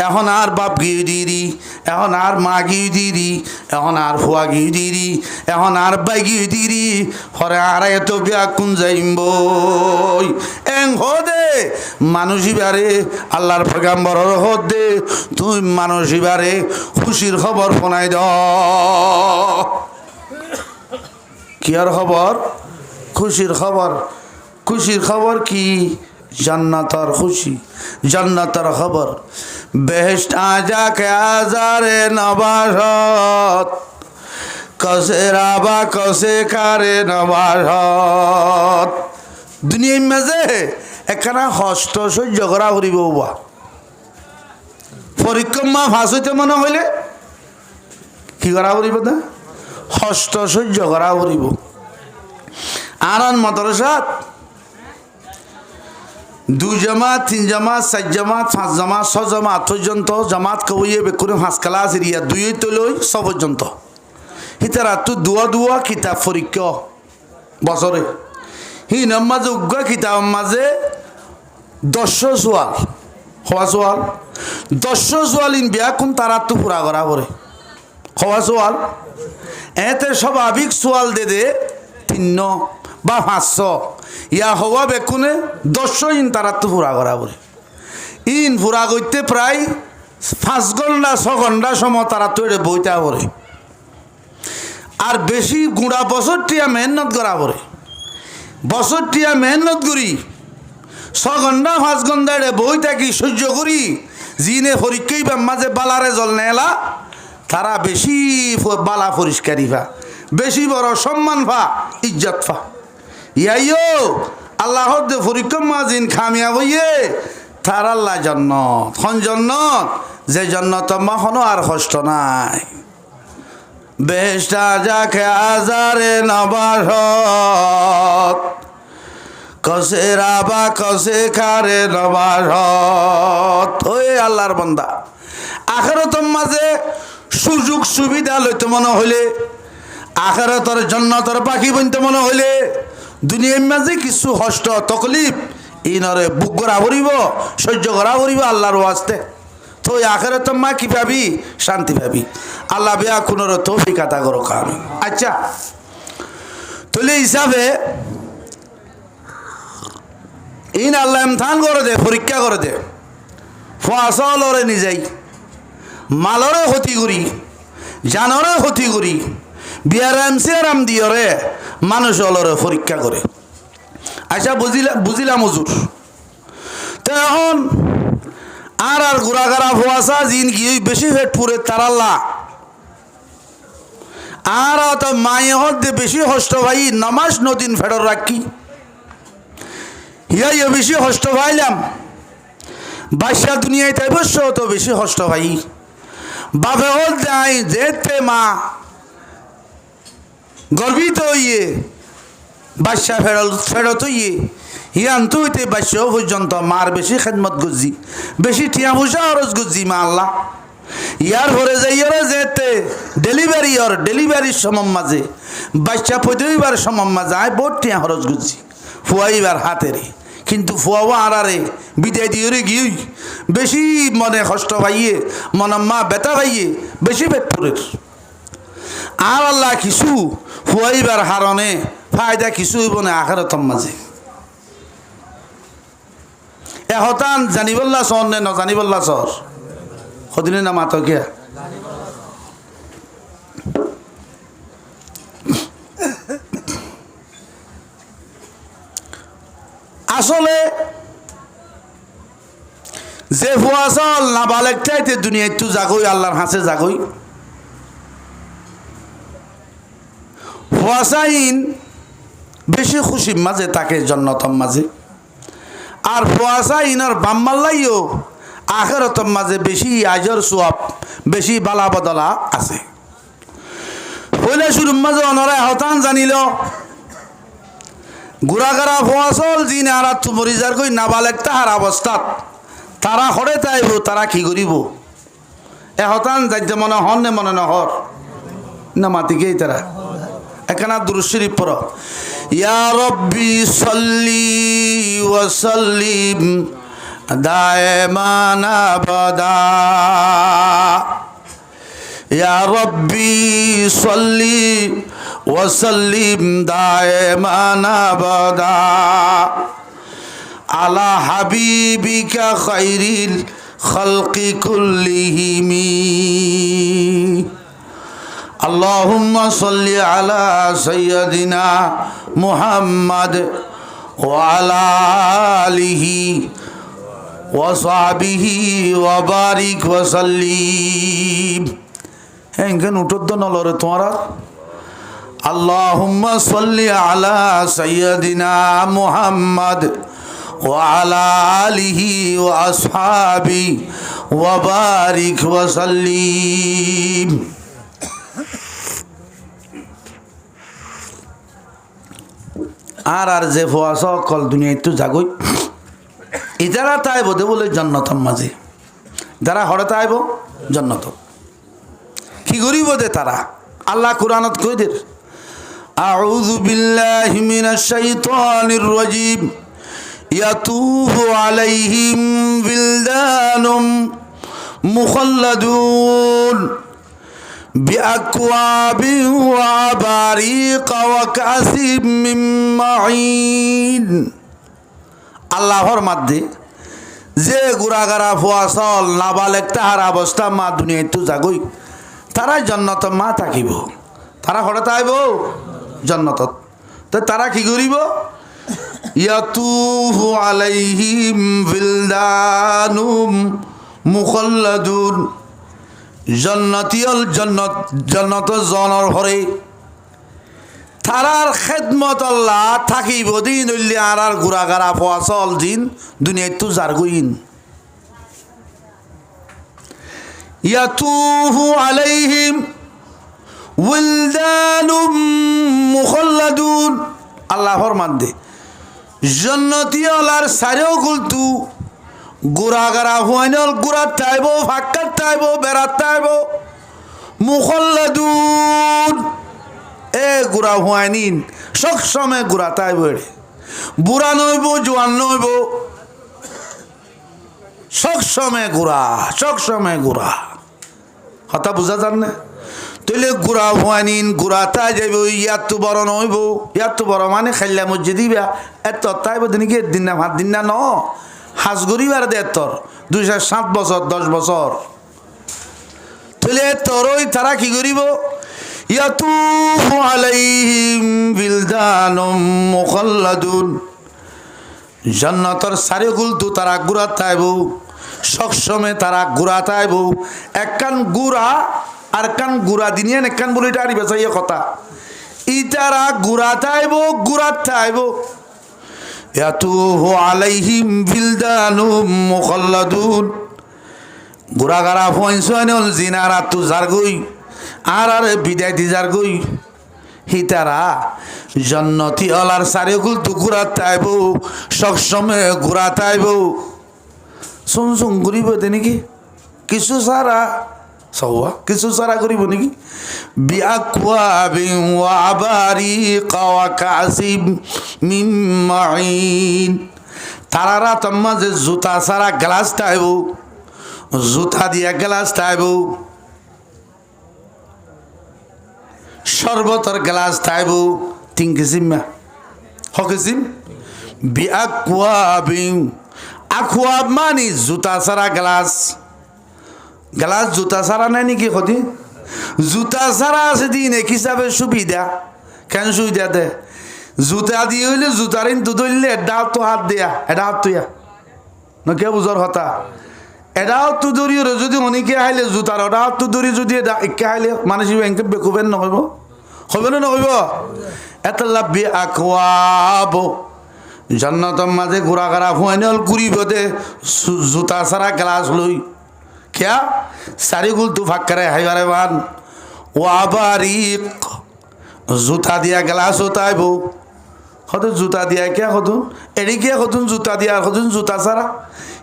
এখন আর বাপ গিয়ে দিদি এখন আর মা গিয়ে দিদি এখন আর ফুয়া গিয়ে দিদি এখন আর বাই গিয়ে দিদি হরে আর এত বিয়া কোন যাইব এং হদে মানুষই বারে আল্লাহর পয়গাম্বর হদে তুই মানুষই বারে খুশির খবর শোনাই দ কি আর খবর খুশির খবর খুশির খবর কি জান্নাতের খুশি জান্নাতের খবর বেহেশত আজা কে আজারে নবাসত কসে রাবা কসে কারে নবাসত দুনিয়ার মাঝে একখানা হস্ত সহ্য করা হরিব বা পরিক্রমা ফাঁস হইতে মনে হইলে কি করা হরিব না হস্ত সহ্য করা হরিব আর মাদ্রাসাত 2 জামাত 3 জামাত 4 জামাত 5 জামাত 6 জামাত পর্যন্ত জামাত কইয়ে বেকুরে 5 ক্লাস এরিয়া 2 তো লই 6 পর্যন্ত হিতারা তো দুয়া কিতাব পরীক্ষা বছরে হি নামাজ উগ্গা কিতাব মাঝে 10 সোয়াল হওয়া সোয়াল 10 সোয়াল ইন বিয়া কোন তারা তো পুরা করা করে হওয়া সোয়াল এতে স্বাভাবিক সোয়াল দে 3 বা 500 ইয়া হওয়া বেকুনে 10 ইন তারা তো পুরা করা করে ইন পুরা করতে প্রায় 5 ঘন্টা 6 ঘন্টা সময় তারা তো এটা বইতে করে আর বেশি গুঁড়া বছরটিয়া মেহনত করা করে বছরটিয়া মেহনত করি 6 ঘন্টা 5 ঘন্টা এটা বই থাকি সহ্য করি জিনে পরীক্ষাই বা মাঝে বালারে জল নেলা তারা বেশি বালা পরিষ্কারী ফা বেশি বড় সম্মান ফা ইজ্জত ফা ইয়াইও আল্লাহর দে পরীক্ষা মাজিন খামিয়া হইয়ে তার আল্লাহ জন্নত খন জন্নত যে জন্নত মখনো আর কষ্ট নাই বেশটা যাকে আজারে নবাসত কসে রাবা কসে খারে নবাসত ওই আল্লাহর বান্দা আখিরাতের মাঝে সুযোগ সুবিধা লইতে মনে হইলে আখিরাতের জান্নাতের পাখি বনতে মনে হইলে দুনিয়ার মাঝে কিছু কষ্ট তকলিফ ইনরে বুক করা পড়িব সহ্য করা পড়িব আল্লাহর ওয়াস্তে তো আখিরাতের মা কি পাবি শান্তি পাবি আল্লাহ বিয়া কোনর তৌফিক আতা করো আমি আচ্ছা তাহলে হিসাবে ইন আল্লাহ ইমতিহান করে দে পরীক্ষা করে দে ফসলরে নিজেই মালরে ক্ষতি করি জানরে ক্ষতি করি বিয়ারামসি আরাম দিয়রে মানুষ অলরে পরীক্ষা করে আচ্ছা বুঝিলাম হুজুর তো এখন আর ঘোরাঘারা ফোয়াশা জিন গিয়ে বেশি ফেট পুরে তারাল্লা আর তো মায়ে হতে বেশি হষ্ট ভাই নামাজ নদিন ফেরত রাখি ইয়া বেশি হষ্ট ভাইলাম বাদশা দুনিয়ায় তাই বসছ তো বেশি হষ্ট ভাই বাপে হল যাই যেতে মা গর্বিত হইয়ে বাদশা ফেরত হইয়ে হিয়ান্ত হইতে বাদশাহ পর্যন্ত মার বেশি খেদমত গুজি বেশি টিয়া পয়সা খরচ গুজি মা আল্লাহ ইয়ার পরে যাইয়ারে যেতে ডেলিভারির সমম মাঝে বাচ্চা পঁয়ত্রিশবার সমম মাঝে আয় বহুত টিয়া খরচ গুজি ফুয়াইবার হাতেরে কিন্তু ফুয়াও আড়ারে বিদায় দিয়ে গিয়ে বেশি মনে কষ্ট পাইয়ে মনাম্মা বেতা পাইয়ে বেশি পেটপুরের আর আল্লাহ কিছু ফুয়াইবার হারণে ফায়দা কিছু হইব না আখিরাতের মাঝে এহতান জানিবল্লা সর নে নজানিবল্লা সর সদিনে না মাত কে আসলে যে ফুয়াশল না বালেক চাইতে দুনিয়া একটু জাগই আল্লাহর হাসে জাগই ফুয়াশাইন বেশি খুশি মাঝে তাকে জন্নতম মাঝে আর ফুয়াশাইনের বাম্মাল্লাইও আখিরাতের মাঝে বেশি আজর সোয়াব বেশি বালা বদলা আছে পয়লা শুরুর মাঝে অনরা হতান জানিল গুড়াগাড়া ফোয়াশল জিন আর মরিজার কই নাবালেক তাহার অবস্থাত তারা হরে তাইব তারা কি করিব এহতান যাইতে মনে হন নে মনে নহর না মাতিকেই তারা এখানে দুরূদ শরীফ পড়ো ইয়া রব্বি সাল্লি ওয়া সাল্লিম দায়মান আবাদা ইয়া রব্বি সাল্লি ওয়া সাল্লিম দায়মান আবাদা আলা হাবিবিকা খাইরিল খালকি কুল্লিহিমি আল্লাহুম্মা সাল্লি আলা সাইয়্যিদিনা মুহাম্মদ ওয়া আলা আলিহি ওয়া সাহবিহি ওয়া বারিক ওয়া সাল্লিম হেঙ্গেন উঠত নলরে তোমরা আল্লাহুম্মা সাল্লি আলা সাইয়্যিদিনা মুহাম্মদ ওয়া আলা আলিহি ওয়া আসহাবি ওয়া বারিক ওয়া সাল্লিম আর যে ফোয়া সকল দুনিয়া একটু জাগই ইতারা তাইব দে বলে জন্নতম মাঝে যারা হরে তাইব জন্নত কি করিব দে তারা আল্লাহ কুরআনত কই দে আউযু বিল্লাহি মিনাশ শাইতানির রাজীম ইয়াতুফু আলাইহিম বিলদানুম মুখাল্লাদুন بأكواب وأباريق وكأس من معين আল্লাহর মধ্যে যে গুড়াগাড়া ফোয়াশল নাবালেক তাহার অবস্থা মা দুনিয়া তো জাগই তারা জন্নত মা থাকিব তারা হঠাৎ আইব জন্নত তো তারা কি করিব ইয়াতুফু আলাইহিম বিলদানুম মুখাল্লাদুন জন্নতিয়ল জন্নত জনর হরে তারার খেদমত আল্লাহ থাকিব দিন হইলে আর গুড়াগাড়া ফসল দিন দুনিয়ায় তো জারগুইন ইয়াতুফু আলাইহিম উলদানুম মুখাল্লাদুন। আল্লাহ ফরমান দে জান্নাতি আলার সারেও গুলতু গুড়াগারা হুয়াইনল গুড়াত তাইব ফাক্কাত তাইব বেড়াত তাইব মুখাল্লাদুন এ গুড়া হুয়াইনিন সব সময় গুড়া তাইব এড়ে বুড়া নইব জোয়ান নইব সব সময় গুড়া সব সময় গুড়া হতা বুঝা যান না তইলে গুড়া হুয়াইনিন গুড়া তাই যাইব ইয়াত তো বড় নইব ইয়াত তো বড় মানে খাইলা মসজিদ দিবা এত তাইব দিন কি দিন না 7 দিন না ন হাজগরিবার দে তোর 207 বছর 10 বছর তইলে তোরই তারা কি করিব ইয়াতুফু আলাইহিম বিলদানুম মুখাল্লাদুন জান্নাতের সারিগুল তো তারা গুড়া তাইব সব সময় তারা গুড়া তাইব একখান গুড়া আর কান গুড়া দিনিয়া একখান বলে এটা আরি বেচাইয়া কথা ইতারা গুড়া তাইব গুড়া তাইব ইয়াতুফু আলাইহিম বিলদানুম মুখাল্লাদুন গুড়াগারা ফয়সনল জিনারা তু জারগই আর বিদায় দি জারগই হিতারা জান্নাতি আলার সারিগুল তু গুড়া তাইব সব সময় গুড়া তাইব শুন ঘুরিব নাকি কিছু সারা সওয়া কিছু সারা করিব নাকি বিআকওয়াবিন ওয়া আবারিকা ওয়া কাসিম মিন মাইন তারারা তোমা যে জুতা সারা গ্লাস তাইব জুতা দিয়া গ্লাস তাইব শরবতর গ্লাস তাইব 3 কিসিম হকিসিম বিআকওয়াবিন আকওয়াব মানে জুতা সারা গ্লাস গ্লাস জুতা সারা নাই নাকি ক্ষতি জুতা সারা আছে দিন এক হিসাবে সুবিধা কেন সুবিধা দে জুতা দিয়ে হইলে জুতার ইন্তু ধরলে এটা তো হাত দেয়া এটা হাত তুইয়া না কে বুঝার হতা এটা হাত তু ধরিও যদি অনেকে আইলে জুতার ওটা হাত তু ধরি যদি একে আইলে মানুষ ব্যাংকে বেকুবেন নহইব হবে না নহইব এত লাভি আকওয়াব জান্নাতের মাঝে ঘোরাঘারা ফুয়াইনল ঘুরিব দে জুতা সারা গ্লাস লই क्या सारिगुल तू फाक्करे हाइबारे बान वाबारिक जूता दिया ग्लास होता है वो खतुन जूता दिया क्या खतुन एडी क्या खतुन जूता दिया खतुन जूता सारा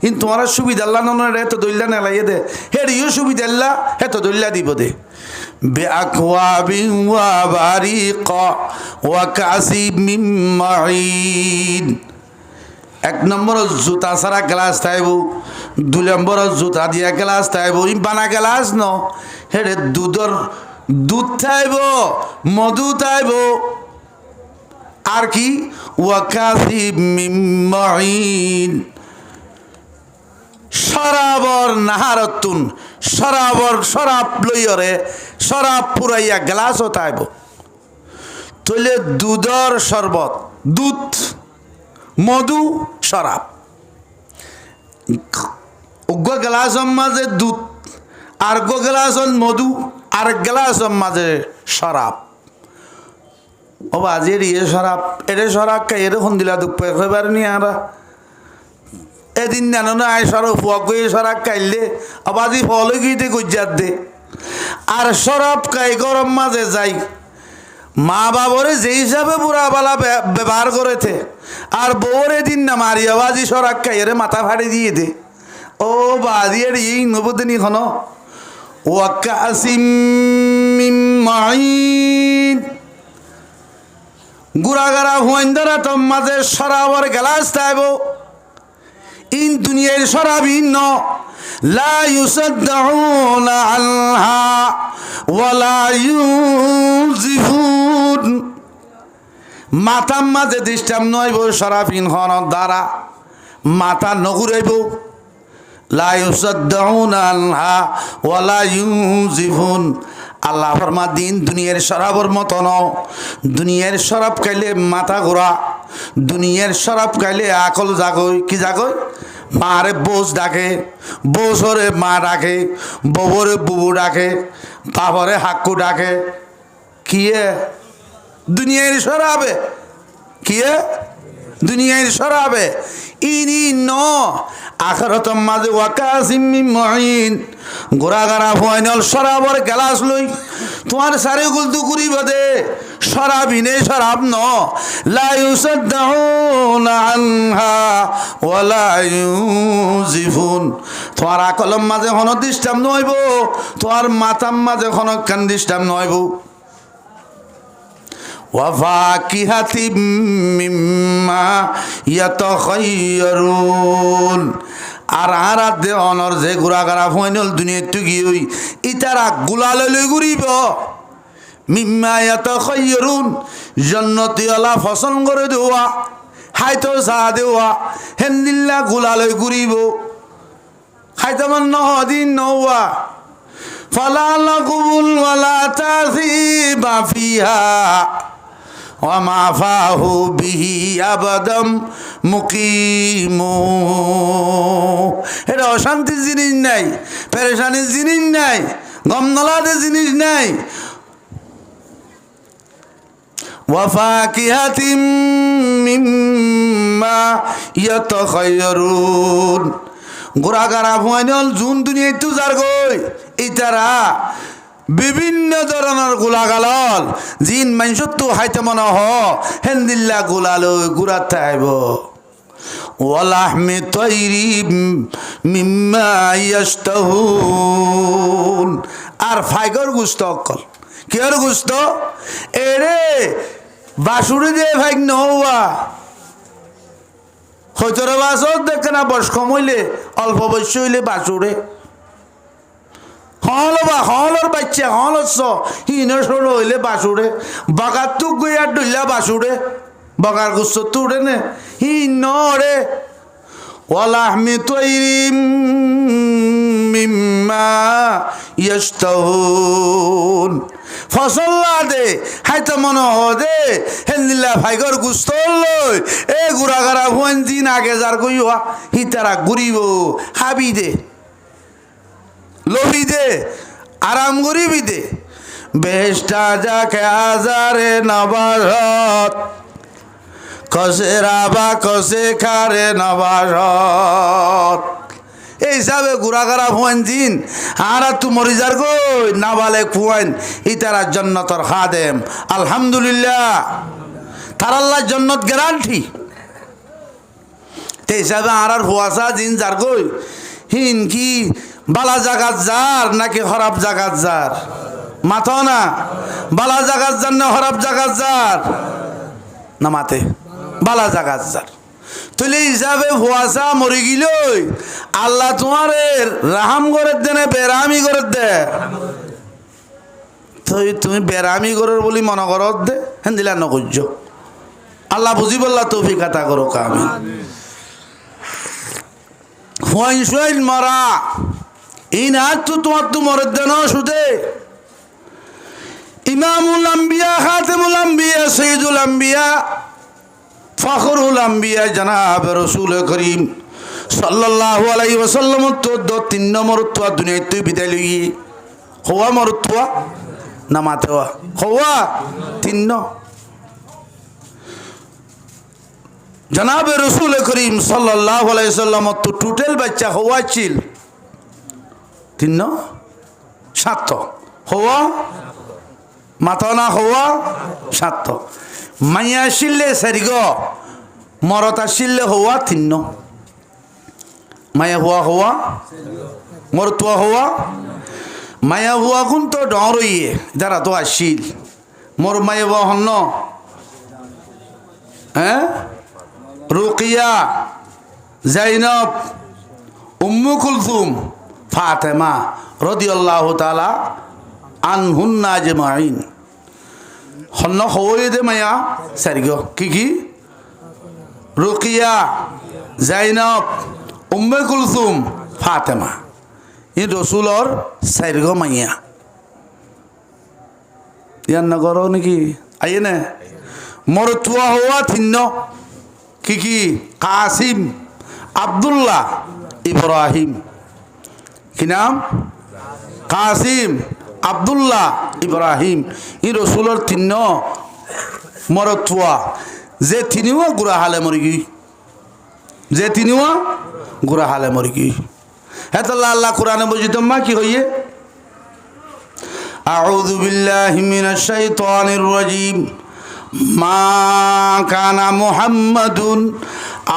इन तुम्हारा सुविधा अल्लाह न रे तो दुल्ला न लाइए दे हेड यू सुविधा अल्लाह है तो दुल्ला दी बदे बिअक्वाबिन वाबारिक वकासिब मिन माइन एक नंबर जूता सारा ग्लास थाइबो 2 नंबर जूता दिया ग्लास थाइबो इन बाना ग्लास न हेडे दूधर दूध थाइबो मधु थाइबो आर की वकासिब मिन माइन शराबर नाहारतुन शराबर शराब लइरे शराब पुराइया ग्लास थाइबो तले दूधर शरबत दूध मधु शराब उग्र ग्लास माजे दूध आर्गो ग्लास मधु आर ग्लास माजे शराब अब आज ये शराब एरे शराब का ये दिला दुख पे खबर नहीं आ रहा ए दिन जानो ना आए शराब फुआ को ये शराब काइले अब आज ही फॉलो की थे कुछ जाते आर शराब का एक और माजे जाई মা বাবরে যে হিসাবে বুড়া বালা ব্যবহার করেছে আর বউরে দিন না মারি আওয়াজি সরাক খাইরে মাথা ফাড়ি দিয়ে দে ও বাদিয়ে এই নবদিনী খন ওয়াকাসিম মিন মাইন গুড়াগারা হুয়াইন্দরা তোর মাঝে শরাবর গ্লাস তাইব ইন দুনিয়ার শরাবিন ন লা ইউসাদ্দাউনা আনহা ওয়ালা ইউজিফুন মাথা মাঝে ডিস্টার্ব নইব শরাফিন হন দ্বারা মাথা নঘুরাইব লা ইউসাদ্দাউনা আনহা ওয়ালা ইউজিফুন আল্লাহ ফরমা দিন দুনিয়ার শরাবর মতো ন দুনিয়ার শরাব খাইলে মাথা ঘোরা দুনিয়ার শরাব খাইলে আকল জাগই কি জাগই মারে বোস ডাকে বোসরে মা ডাকে ববরে বুবু ডাকে বাবরে হাক্কু ডাকে কিয়ে দুনিয়ার শরাবে কিয়ে দুনিয়ার শরাবে ইনি ন আখরাতম মাঝে ওয়াকাসিম মিন মুইন গোরাগারা ফাইনাল শরাবর গ্লাস লই তোমার সারে গুলতু করি বদে শরাবিনে শরাব ন লা ইউসাদ্দাউনা আনহা ওয়ালা ইউজিফুন তোমার আকলম মাঝে হন ডিস্টার্ব নইব তোমার মাথাম মাঝে হন কান ডিস্টার্ব নইব ওয়াফাকিহাতিম মিম্মা ইয়াতাখায়্যারুন আর আরাধ্যে অনর যে ঘোরাঘারা ফাইনাল দুনিয়াতে গিয়ে ইতারা গুলালে লই ঘুরিব মিম্মা ইয়াতাখায়্যারুন জান্নাতি আলা ফসল করে দেওয়া হাইতো চা দেওয়া হেন্দিল্লা গুলালে ঘুরিব হাইতামান নহদিন নওয়া ফালা লাগুল ওয়ালা তাসিবা ফিহা ওয়ামা ফাহু বিহি আবাদাম মুকিমু এটা অশান্তির জিনিস নাই পেরেশানির জিনিস নাই গমনলাদের জিনিস নাই ওয়াফাকিহাতিম মিম্মা ইয়াতাখায়্যারুন গোরাগারা ফাইনাল জুন দুনিয়ায় তো যার গই ইতারা বিভিন্ন ধরনের গোলাগালল জিন মাইসত্তু হাইতে মনে হ হেন্দিল্লা গোলালো গুড়া থাইব ওয়ালাহমি তৈরি মিম্মা ইয়াশতাহুন আর ফাইগর গুস্ত অকল কের গুস্ত এরে বাসুরে দিয়ে ভাই নওয়া হয়তো বাসক দেখে না বয়স কম হইলে অল্প বয়স হইলে বাসুরে হলবা হলর বাচ্চা হলস হিনের সরো হইলে বাসুরে বাগার তুক গইয়া ডইলা বাসুরে বাগার গুচ্ছ তুড়ে নে হি নরে ওয়ালাহমি তৈরিম মিম্মা ইয়াশতাহুন ফসল্লা দে হাইতো মনে হ দে হেন্দিল্লা ভাইগর গুস্ত লই এ গুড়াগারা হুয়েন দিন আগে যার গইয়া হি তারা ঘুরিব হাবি দে লোভি দে আরাম গরিবি দে বেশটা যাকে আজারে নবারত কসে রাবা কসে খারে নবারত এই হিসাবে গুড়াগারা ফুয়াইন দিন আর তু মরিজার গই না বালে ফুয়াইন ইতারা জন্নতর খাদেম আলহামদুলিল্লাহ তার আল্লাহ জন্নত গ্যারান্টি তে হিসাবে আর ফুয়াশা দিন যার গই হিন কি বালা জাগাত যার নাকি খারাপ জাগাত যার মাথা না বালা জাগাত যার না খারাপ জাগাত যার না মাতে বালা জাগাত যার তুলে হিসাবে ভুয়াশা মরি গিল আল্লাহ তোমার রাহাম করে দে না বেরামি করে দে তুমি বেরামি করার বলি মনে করত দে হ্যাঁ দিলা নকর্য আল্লাহ বুঝি বললা তৌফিক আতা করো কামি হুয়াইন সুয়াইন মরা এই না তো তোমার তো মরের দেন শুধে ইমামুল আম্বিয়া খাতেমুল আম্বিয়া সৈয়দুল আম্বিয়া ফখরুল আম্বিয়া জনাব রসুল করিম সাল্লাল্লাহু আলাইহি ওয়াসাল্লাম তো 3 নম্বর তো দুনিয়ায় তুই বিদায় লইয়ে হওয়া মরতুয়া না মাতে হওয়া 3 জনাব রসুল করিম সাল্লাল্লাহু আলাইহি ওয়াসাল্লাম তো টোটাল বাচ্চা হওয়া ছিল 3 7 হওয়া মাথা না হওয়া 7 মাইয়া শিললে সারিগ মরতা শিললে হওয়া 3 মায়া হওয়া মরতুয়া হওয়া মায়া হুয়া কোন তো ডরইয়ে যারা তো আসিল মোর মায়া হওয়া হন হ্যাঁ রুকিয়া জাইনব উম্মু কুলসুম ফাতেমা রাদিয়াল্লাহু তাআলা আনহুন্না আজমাইন হন্ন হওয়ে দে মায়া সারিগ কি রুকিয়া জাইনব উম্মে কুলসুম ফাতেমা ই রসুলর সারিগ মাইয়া ইয়ার নগর নাকি আইয়ে না মরতুয়া হওয়া 3 কি কাসিম আব্দুল্লাহ ইব্রাহিম কি নাম কাসিম আব্দুল্লাহ ইব্রাহিম ই রসুলর 3 মরতুয়া যে তিনিও গুড়া হালে মরি গই, যে তিনিও গুড়া হালে মরি গই। হেত আল্লাহ কোরআনে বুঝিতাম মা কি হইয়ে আউযু বিল্লাহি মিনাশ শাইতানির রাজিম মা কানা মুহাম্মাদুন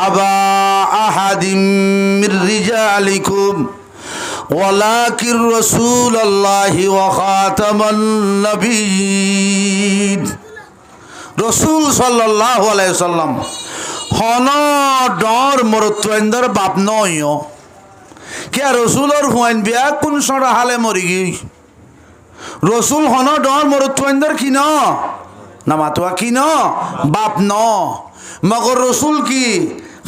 আবা আহাদিম মির রিজালিকুম ওয়ালাকির রাসূলুল্লাহি ওয়া খাতামান নবিয়্যিন। রসুল সাল্লাল্লাহু আলাইহি সাল্লাম হন ডর মরত্বেন্দর বাপ নয় কে রসুলর হুয়াইন বিয়া কোন সরা হালে মরি গই। রসুল হন ডর মরত্বেন্দর কি না মাতোয়া কি বাপ ন মগর রসুল কি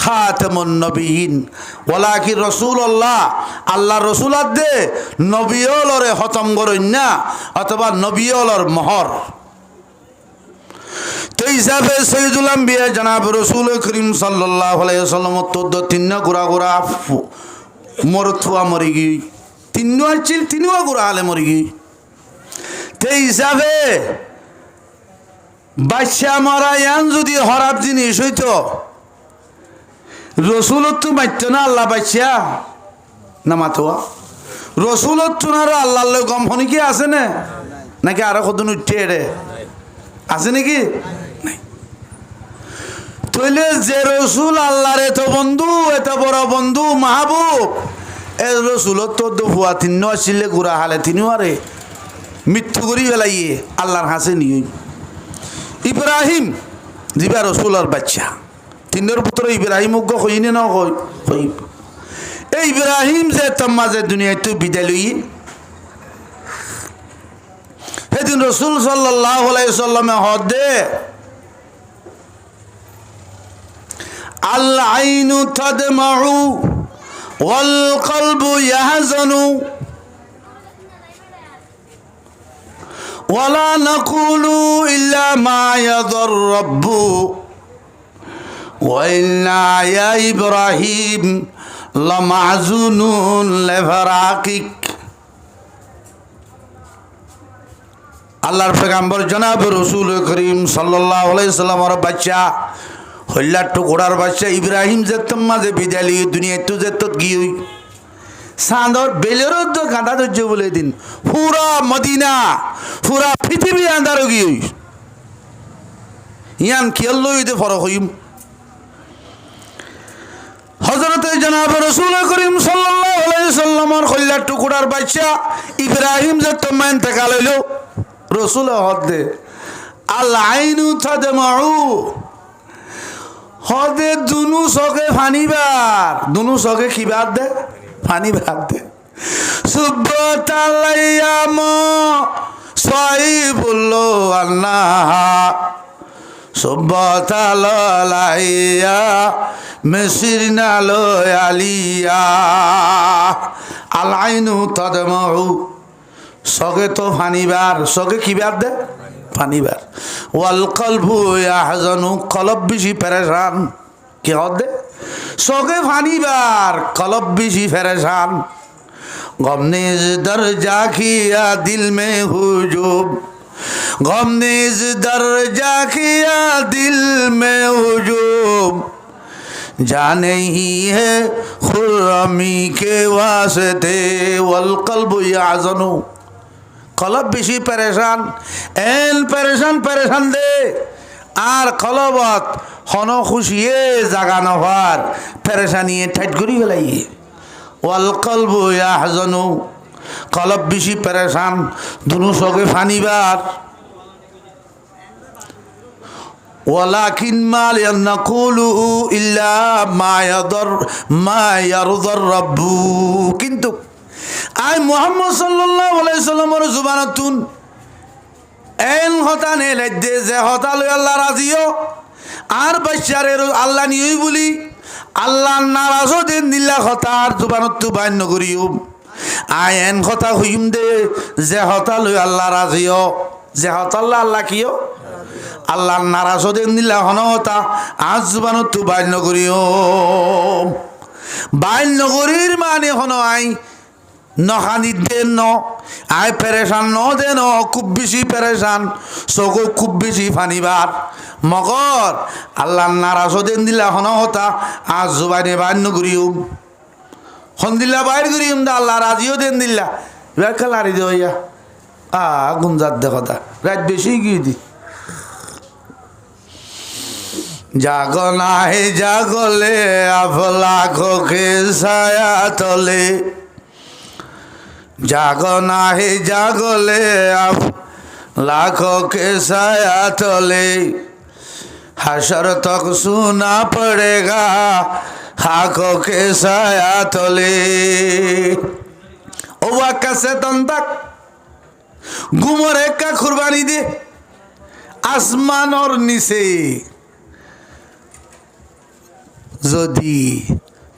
খাতামুন নবিয়্যিন ওয়ালাকিন রাসূলুল্লাহ আল্লাহ রসুল আদে নবিয়লরে খতম করইন না অথবা নবিয়লর মোহর। তো হিসাবে সৈয়দুল আম্বিয়া জনাব রসুল করিম সাল্লাল্লাহু আলাইহি ওয়াসাল্লাম তো তিন গুড়া গুড়া মরথুয়া মরি গই, তিনিও গুড়া হালে মরি গই। তো হিসাবে বাচ্চা মরা ইয়ান যদি হরাপ জিনিস হইতো রসুলত তো মাইত না আল্লাহ বাচ্চা না মাতোয়া। রসুলত তো না আল্লাহ গম হনি কি আছে না নাকি আরো কতদিন উঠে এড়ে আছে নাকি নাই। তইলে যে রসুল আল্লাহর এত বন্ধু এত বড় বন্ধু মাহবুব এ রসুলত তো দুফুয়া তিন আসলে গুড়া হালে তিনিও আরে মৃত্যু করি ফেলাইয়ে আল্লাহর হাসে নিয়ে ইব্রাহিম দিবা রসুলের বাচ্চা তিনের পুত্র ইব্রাহিম হইনে না হই এই ইব্রাহিম যে তোমাজে দুনিয়ায় তো বিদায় লই সেদিন রসুল সাল্লাল্লাহু আলাইহি সাল্লামে হদে আল আইনু তাদমাউ ওয়াল কলবু ইয়াহজানু ওয়ালা নাকুলু ইল্লা মা ইয়াদুর রাব্বু ওয়া ইন্না ইয়া ইব্রাহিম লামাযুনুন লিফারাকিক। আল্লাহর পয়গম্বর জনাব রসুল করিম সাল্লাল্লাহু আলাইহি সাল্লামের বাচ্চা হল্লার টুকরার বাচ্চা ইব্রাহিম যে তোমাজে বিদালি দুনিয়ায় তো যে তো গিয়ে সাঁদর বেলের তো গাঁদা ধৈর্য বলে দিন পুরা মদিনা পুরা পৃথিবী আন্দার গিয়ে ইয়ান খেয়াল লইতে ফরক হইম। হযরতে জনাব রাসূল করিম সাল্লাল্লাহু আলাইহি সাল্লামের হল্লার টুকরার বাচ্চা ইব্রাহিম যে তোমা ইন্তেকাল হইলো রসুল হদে আল আইনু তাদমাউ হদে দুনু চকে ফানিবার দুনু চকে কিবার দে ফানিবার দে সুবতালাইয়াম সাইবুল্লো আল্লাহ সুবতালাইয়া মিসিরনালো আলিয়া আল আইনু তাদমাউ সগে তো ফানিবার সগে কিবার দে ফানিবার ওয়াল কলবু ইয়াহজানু কলব বেশি পেরেশান কি হদে সগে ফানিবার কলব বেশি পেরেশান গমনেজ দরজা কিয়া দিল মে হুজুব গমনেজ দরজা কিয়া দিল মে হুজুব जाने ही है खुर्रमी के वास्ते वल कल्बु याज़नु कलब बेशी परेशान एन परेशान परेशान दे आर कलबत हनो खुशिये जागा नवार परेशानी ठट गुरी गलाई वल कल्बु याज़नु कलब बेशी परेशान दोनों सगे फानी बार ওয়ালাকিন মা ইয়ানকুলু ইল্লা মা ইয়ারদার রাব্বু। কিন্তু আই মুহাম্মদ সাল্লাল্লাহু আলাইহি সাল্লামের জুবানাতুন এন হতা নে লদ্দে যে হতা লই আল্লাহ রাজিও আর বাচ্চারে আল্লাহ নিই বলি আল্লাহ নারাজও দিন দিলা হতার জুবানত বাইন নগরিও আই এন কথা হইম দে যে হতা লই আল্লাহ রাজিও যে হতা আল্লাহ কিও আল্লাহ নারাজ দেন দিলা হনতা আজ জুবান তু বাইন নগরীর মানে হন আই নখানি দেন ন আয় পেরেশান ন দেন খুব বেশি পেরেশান চকু খুব বেশি ফানিবার মগর আল্লাহ নারাজ দেন দিলা হন হতা আজ জুবাইনে বান্য করিম হন দিল্লা বাইর করিম দা আল্লাহ রাজিও দেন দিল্লা এবার খেলারি দিয়া গুঞ্জার দেখতা রাত বেশি গিয়ে দি জাগনা হে জাগলে আফলা খোকে ছায়া তলে জাগনা হে জাগলে লাখোকে ছায়া তলে হাসর তক সুনা পড়েগা आँखों के साया तले ओ वाक्या से तक गुमरे का कुर्बानी दे आसमान और निसे যদি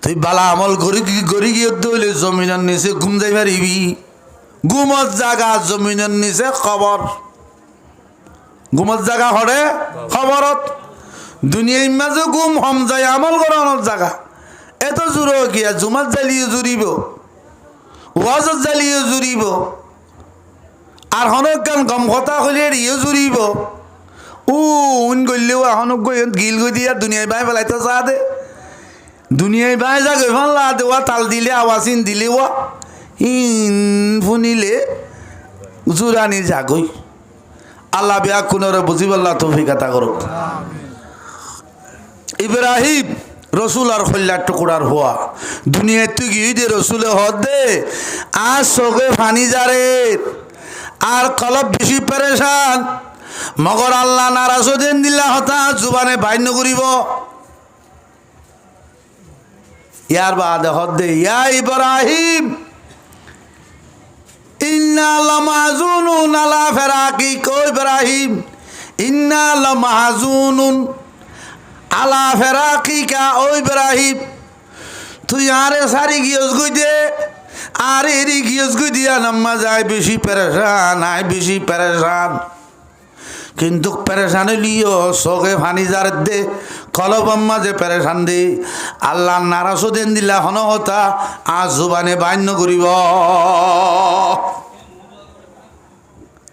তুই বালা আমল করি গিয়ে দইলে জমিনের নিচে ঘুম যাই পারিবি ঘুমত জাগা জমিনের নিচে খবর ঘুমত জাগা হরে খবরত দুনিয়ার মাঝে ঘুম হম যায় আমল করানোর জায়গা এত জোর গিয়া জুমাত জ্বালিয়ে জুড়িব ওয়াজত জ্বালিয়ে জুড়িব আর হনক গান গম কথা হলে ইয়ে জুড়িব উন গলেও হনক গই গিল গই দিয়া দুনিয়ায় বাই পেলাইতে চা দে দুনিয়ায় বাই যা গই ফাল্লা দেওয়া তাল দিলে আওয়াজিন দিলে ওয়া ইন ফুনিলে জুরানি জাগই আল্লাহ বিয়া কুনরে বুঝিবাল্লাহ তৌফিক আতা করুক ইব্রাহিম রসুল আর খল্লার টুকুরার হওয়া দুনিয়ায় তুই গিয়ে দে রসুলে হদ দে আর চোখে ফানি যারে আর কলব বেশি পেরেশান মগর আল্লাহ নারাজ দেন দিল্লা হতা জুবানে বাইন্য করিব ইয়ার বাদে হদ দে ইয়া ইব্রাহিম ইন্না লামাজুনুন আলা ফিরাকিক ও ইব্রাহিম ইন্না লামাজুনুন আলা ফেরাকিকা ও ইব্রাহিম তুই আরে সারি গিয়স গই দে আরে এরি গিয়স গই দিয়া নাম্মা যায় বেশি পেরেশান আয় বেশি পেরেশান কিন্তু পেরেশান লিও চোখে ফানি যার দে কলব আম্মা যে পেরেশান দে আল্লাহ নারাজ দেন দিলা হন হতা আজ জুবানে বান্য করিব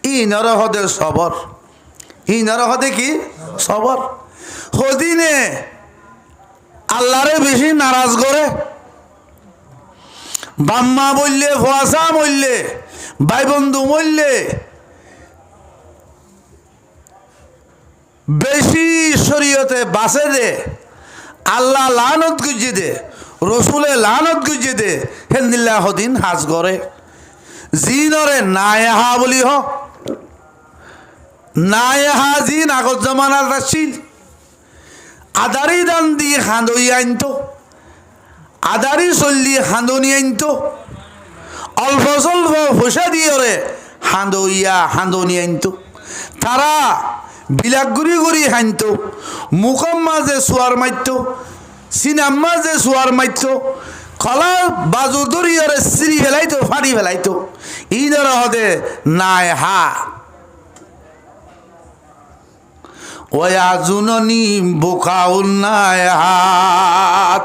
ই নরহদে সবর ই নরহদে কি সবর হদিনে আল্লাহরে বেশি নারাজ করে বাম্মা বললে ফোয়াশা বললে ভাই বন্ধু বললে বেশি শরীয়তে বাসে দে আল্লাহ লানত গুজিয়ে দে রসুলে লানত গুজিয়ে দে হেন্দিল্লা হদিন হাজ করে জিনরে নায়হা বলি হ নায়হা জিন আগত জমানার রাশিল আদারি দান দিয়ে হাঁদই আনতো আদারি চল্লি হাঁদনি আনতো অল্প স্বল্প পয়সা দিয়ে রে হাঁদনি আনতো তারা বিলাক গুড়ি গুড়ি হানতো মুখম মাঝে সোয়ার মারত সিনাম মাঝে সোয়ার মারত কলা বাজু দরিয়রে সিঁড়ি ফেলাইতো ফাড়ি ফেলাইতো ইদর হদে নাই হা ওয়াজুননি বুকাউন নায়াত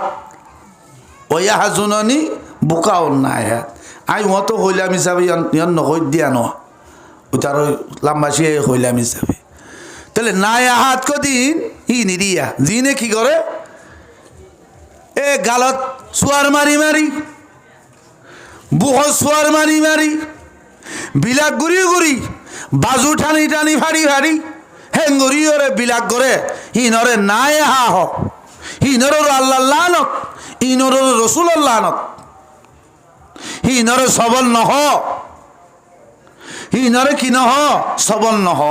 ওয়াজুননি বুকাউন নায়াত আই মতো হইলাম হিসাবে ইয়ান নহই দিয়া ন ওইটার লাম্বাসি হইলাম হিসাবে তাহলে নায়াহাত কদিন ই নিরিয়া জিনে কি করে এ গালত সোয়ার মারি মারি বুহ সোয়ার মারি মারি বিলাক গুড়ি গুড়ি বাজু টানি টানি ফাড়ি ফাড়ি হেঙ্গরিয়রে বিলাক করে হিনরে নাই হা হ হিনরর আল্লাহ লানত হিনরর রসুলের লানত হিনরে সবল নহ হিনরে কি নহ সবল নহ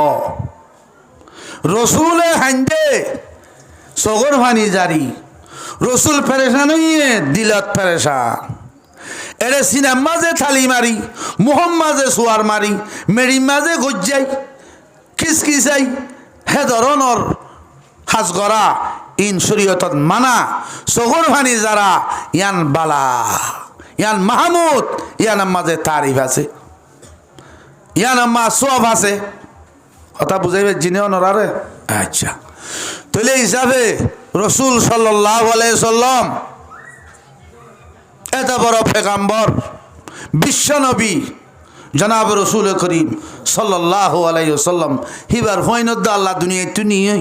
রসুলে হাইন্দে সগর ভানি জারি রসুল পেরেশান হইয়ে দিলত পেরেশান এরে সিনাম মাঝে থালি মারি মোহম মাঝে সোয়ার মারি মেরি মাঝে গজ্জাই খিসখিসাই হে ধরনের হাজ করা ইন শরীয়তত মানা সগর ভানি যারা ইয়ান বালা ইয়ান মাহমুদ ইয়ান মাঝে তারিফ আছে ইয়ান আম্মা সোয়াব আছে কথা বুঝাইবে জিনেও নরারে আচ্ছা তাহলে হিসাবে রসুল সাল্লাল্লাহু আলাইহি সাল্লাম এত বড় পেগাম্বর বিশ্বনবী জনাব রসুল করিম সাল্লাল্লাহু আলাইহি ওয়াসাল্লাম হিবার হুয়াইনদ্দা আল্লাহ দুনিয়ায় তু নিয়ে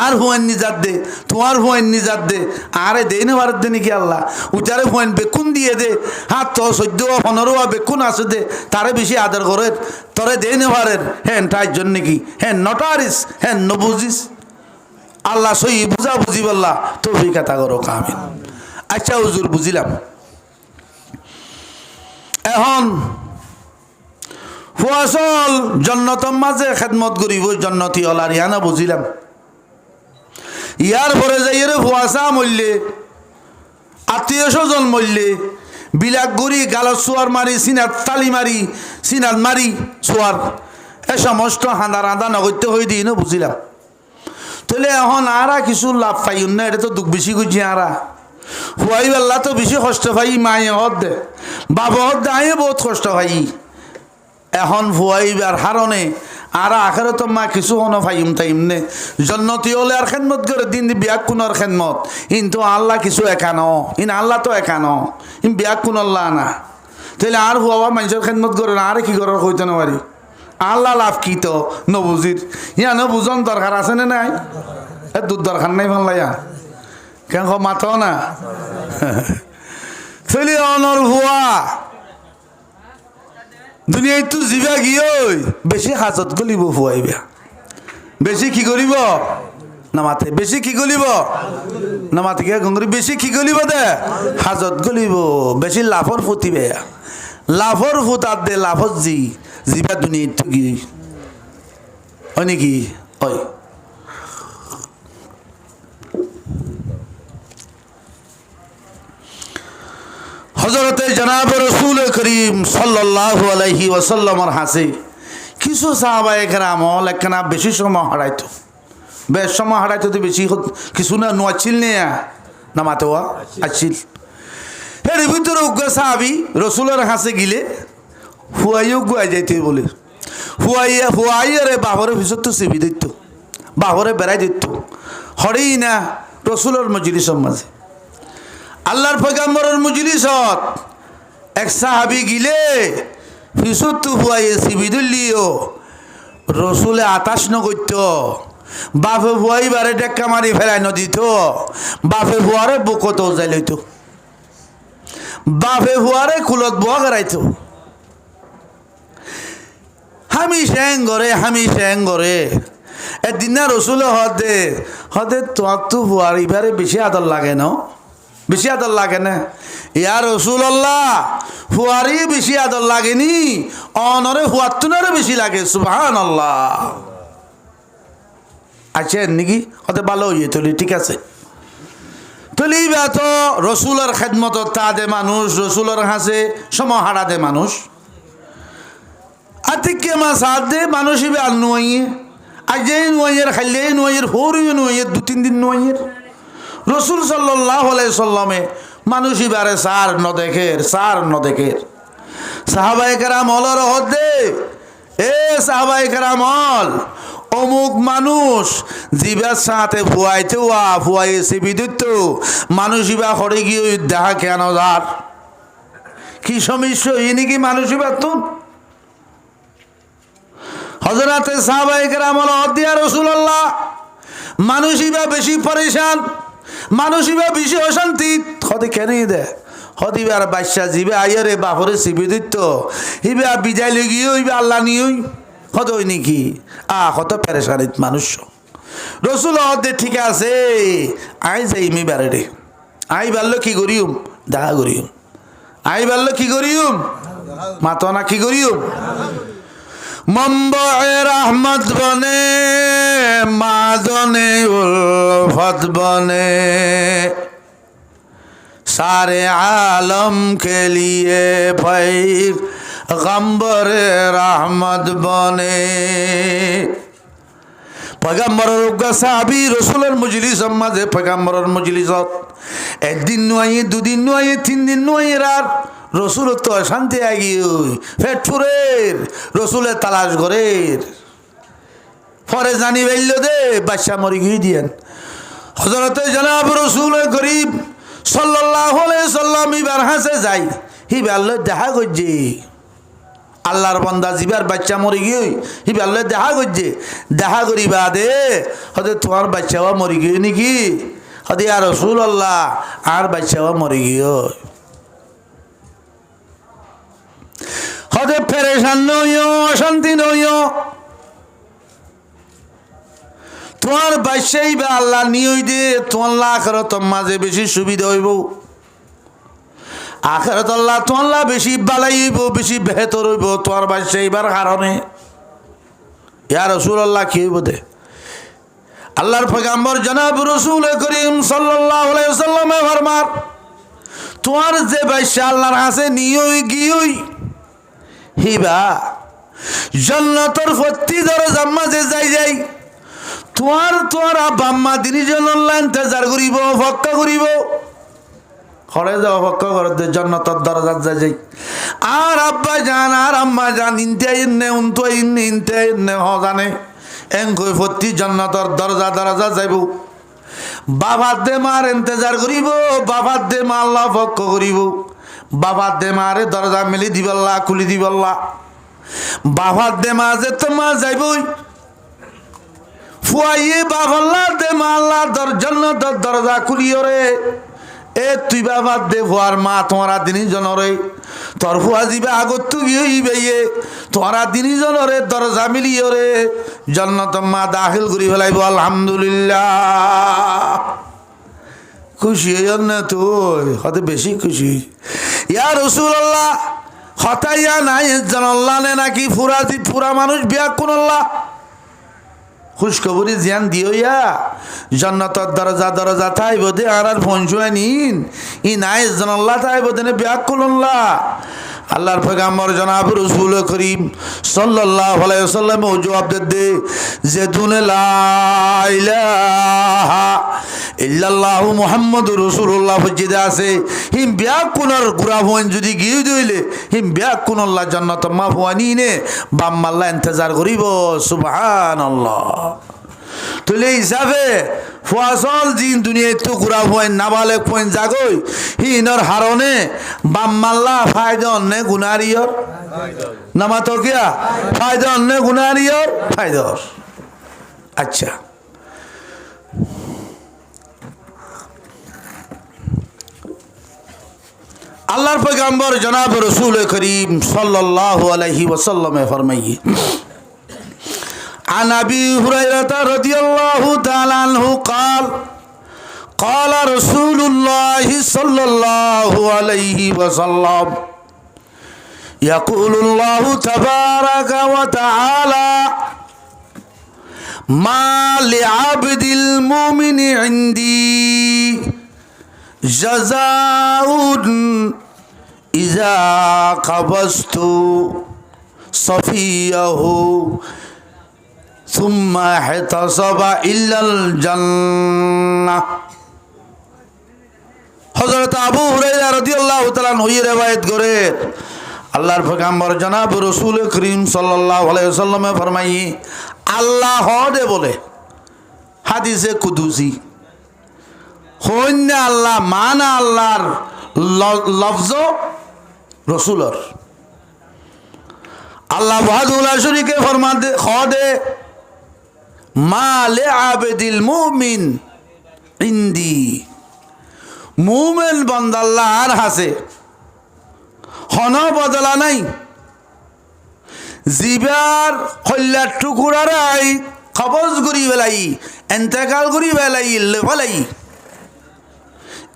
আর হুয়াইন নিজাত দে তোমার হুয়াইন নিজাত দে আরে দে না ভারত দে নাকি আল্লাহ উচারে হুয়াইন বেকুন দিয়ে দে হাত তো 14 বেকুন আছে দে তারে বেশি আদর করে তরে দে না ভারের হ্যাঁ তাই জন্য কি হ্যাঁ নটারিস হ্যাঁ নবুজিস আল্লাহ সই বুঝা বুঝি বললা তৌফিক আতা করো কামিন। আচ্ছা হুজুর বুঝিলাম এখন ফুয়াসল জন্নতর মাঝে খেদমত করিব জন্নতি হলার ইয়ানা বুঝিলাম ইয়ার পরে যাই রে ফুয়াশা মরলে আত্মীয় স্বজন মরলে বিলাক গুড়ি গালত চুয়ার মারি সিনাত তালি মারি সিনাত মারি চুয়ার এ সমস্ত হাঁদা রাঁধা নগত্য হয়ে দিই না বুঝিলাম। তাহলে এখন আরা কিছু লাভ পাই না এটা তো দুঃখ বেশি করছি আরা হুয়াই বেল্লা তো বেশি কষ্ট পাই মায়ে হদ দে বাবা হদ দে আয়ে বহুত কষ্ট পাই এখন ফুয়াইবার হারণে আর আখেরে তো মা কিছু হনো ফাইম তাইম নে জন্নতি হলে আর খেদমত করে দিন বিয়াক কুনর খেদমত কিন্তু আল্লাহ কিছু একানো ইন আল্লাহ তো একানো ইন বিয়াক কুন আল্লাহ না তাহলে আর হুয়া মানুষের খেদমত করে না আরে কি করার হইতে না পারি আল্লাহ লাভ কি তো নবুজির ইয়া নবুজন দরকার আছে না নাই দুধ দরকার নাই ভাল লাইয়া কেন মাথো না তাহলে অনর হুয়া দুনিয়ায় তো জিবা গিয়ে বেশি হাজত গলিব ফুয়াইবা বেশি কি করিব নামাতে বেশি কি গলিব নামাতে কে গঙ্গরি বেশি কি গলিব দে হাজত গলিব বেশি লাফর ফুটিবে লাফর ফুটাত দে লাফর জিবা দুনিয়ায় তো গিয়ে হয় নাকি হয় হযরতে জনাব রসুল করিম সাল্লাল্লাহু আলাইহি ওয়াসাল্লামের হাসে কিছু সাহাবায়ে কেরাম একখানা বেশি সময় হারাইতো বেশ সময় হারাইতো তো বেশি কিছু না নোয়াছিল না নামাতে হওয়া আছিল এর ভিতরে উগ্র সাহাবি রসুলের হাসে গিলে হুয়াইও গুয়াই যাইতে বলে হুয়াইয়ারে বাবরে ভিতর তো চেপি দিত বাবরে বেড়াই দিত হরেই না রসুলের মজলিসের মাঝে আল্লাহর পয়গম্বরের মজলিসত এক সাহাবি গিলে ফিসুত হুয়াইয়ে সিবিদুল্লিও রসুলে আতাশ নগত্য বাপে ভুয়াই বারে টেক্কা মারি ফেলাই নদিত বাপে ভুয়ারে বুকত যাই লইত বাপে ভুয়ারে কুলত বুয়া গড়াইত হামি শ্যাং গরে একদিন না রসুলে হদে তোর তো ভুয়ার এবারে বেশি আদর লাগে না বেশি আদর লাগে না ইয়া রাসূলুল্লাহ ফুয়ারি বেশি আদর লাগেনি অনরে ফুয়াত্তুনারে বেশি লাগে সুবহানাল্লাহ। আচ্ছা নাকি হতে ভালো হয়ে তুলি ঠিক আছে তুলি তো রসুলের খেদমত তা দে মানুষ রসুলের হাসে সমহারা দে মানুষ আতিকে মা সাথ দে মানুষ ইবে আর নুয়াইয়ে আজ নুয়াইয়ের খাইলে নুয়াইয়ের ফোরিও নুয়াইয়ের 2-3 দিন নুয়াইয়ের রসুল সাল্লাল্লাহু আলাইহি সাল্লামে মানুষ ইবারে সার নদেখের সাহাবায়ে কেরাম হলর হদে এ সাহাবায়ে কেরাম হল অমুক মানুষ জিবার সাথে ফুয়াইতে ফুয়াইয়ে সিবি দিত মানুষ ইবা হরে গিয়ে দেখা কেন যার কি সমস্যা ইনি কি মানুষ ইবার তুন হযরতে সাহাবায়ে কেরাম হল হদিয়া রাসূলুল্লাহ মানুষ ইবা বেশি পরেশান মানুষ ইবা বেশি অশান্তি হতে কেনই দে হদিবার বাদশা জিবে আইরে বাপরে সিবি দিত হিবা বিদায় লগিয়ে হইবে আল্লাহ নিই হত হই নাকি হত পেরেশানিত মানুষ রসুল হদে ঠিক আছে আই যাইমি বারে রে আই বাল্য কি করিম দেখা করিম আই বাল্য কি করিম মাতো না কি করিম মম্বয়ে রহমত বনে মাজনে উলফত বনে सारे आलम के लिए पैगंबरे रहमत बने पैगंबरेर उग्र साहाबी रसूलेर मजलिस माঝে पैगंबरेर मजलिसत একদিন নয় দুদিন নয় 3 দিন নয় আর রসুল তো শান্তি আগি পেট ফুরের রসুলের তালাশ করের পরে জানি বলল দে বাদশা মরি গিয়ে দিয়েন হযরতে জনাব রসুল করিম সাল্লাল্লাহু আলাইহি সাল্লাম ইবার হাসে যাই হিবাল্লে দেখা করছে আল্লাহর বান্দা জিবার বাচ্চা মরে গিয়ে হিবাল্লে দেখা করছে দেখা করিবা দে হতে তোমার বাচ্চাও মরে গিয়ে নাকি হতে আর রসুল আল্লাহ আর বাচ্চাও মরে গিয়ে হতে পেরেশান নইও অশান্তি নইও তোমার বাচ্চাই বা আল্লাহ নিয়ে দে তোমার আখেরাত মাঝে বেশি সুবিধা হইব আখেরাত আল্লাহ তোমার বেশি বালাই হইব বেশি বেহতর হইব তোমার বাচ্চাইবার কারণে ইয়া রাসূলুল্লাহ কি হইব দে আল্লাহর পয়গম্বর জনাব রাসূল করিম সাল্লাল্লাহু আলাইহি ওয়াসাল্লামে ফরমান তোমার যে বাচ্চা আল্লাহর কাছে নিয়ে গিয়ে হিবা জান্নাতের প্রতি দরজা মাঝে যাই তোমার আব্বা আম্মা দিনই জন্য ইন্তজার করিব অপেক্ষা করিব ঘরে যাও অপেক্ষা করতে জান্নাতের দরজা যাই আর আব্বা জান আর আম্মা জান ইনতে উনতো ইনতে জানে এঙ্কই প্রতি জান্নাতের দরজা যাইব বাবার দে মার ইন্তজার করিব বাবার দে মা আল্লাহ অপেক্ষা করিব বাবার দে মারে দরজা মিলি দিবাল্লা খুলি দিবাল্লা বাবার দে মা যে তোমার যাইবই ফুয়াইয়ে বাবাল্লা দে মা আল্লাহ জান্নাতের দরজা খুলিও রে এ তুই বাবার দে ফুয়ার মা তোমারা দিনই জনরে তোর ফুয়া যাবে আগত তুই হইবে তোরা দিনই জনরে দরজা মিলিও রে জান্নাত মা দাখিল করি ফেলাইব আলহামদুলিল্লাহ খুশি হইন না তুই হতে বেশি খুশি ইয়া রাসূলুল্লাহ হতাইয়া নাই জানাল্লাহ নে নাকি পুরা মানুষ বিয়া কোনল্লাহ খুশখবরি জ্ঞান দিওয়া জান্নাতের দরজা থাইব দে আর পৌঁছুয়া নিন ই নাই জানাল্লাহ থাইব দেনে বিয়া কোনল্লাহ আল্লাহর পয়গম্বর জনাব রাসূল করিম সাল্লাল্লাহু আলাইহি ওয়াসাল্লাম ও জবাব দে যে দুনে লা ইলাহা ইল্লাল্লাহু মুহাম্মাদুর রাসূলুল্লাহ ফজিদা আছে হিম বিয়া কোনর গুরা হন যদি গিয়ে দইলে হিম বিয়া কোনল্লাহ জান্নাত মা ফুয়ানি নে বাম্মাল্লাহ ইন্তজার করিব সুবহানাল্লাহ তুলে হিসাবে ফুয়াসল দিন দুনিয়ায় তো গুরা হন নাবালে কোন জাগই হিনর হারনে বাম্মাল্লাহ ফায়দা অন্য গুনারিয়র নামা তো কিয়া ফায়দা অন্য গুনারিয়র ফায়দা আচ্ছা আল্লাহর পয়গম্বর জনাব রাসূল করিম সাল্লাল্লাহু আলাইহি ওয়াসাল্লাম ফরমাইয়ে عن أبي هريرة رضي الله تعالى عنه قال قال رسول الله صلى الله عليه وسلم يقول الله تبارك وتعالى ما لعبد المؤمن عندي جزاء إذا قبضت صفيه ثم احتسب إلا الجنة হযরত আবু হুরায়রা রাদিয়াল্লাহু তাআলা আনহু রওয়ায়াত করে আল্লাহর পয়গম্বর জনাব রাসূল করিম সাল্লাল্লাহু আলাইহি ওয়াসাল্লাম ফরমাই আল্লাহ হদে বলে হাদিসে কুদুসি হন্না আল্লাহ মানা আল্লাহর লফজ রাসূলর আল্লাহ ওয়াহদাহু লা শারীকা ফরমাতে খদে মা লিআবদিল মুমিন ইনদি মুমিন বান্দা আল্লাহর হাসে হন বদলা নাই জিবার কল্যাণ টুকুরারাই কবজ করি বেলাই ইন্তেকাল করি বেলাই লেফালাই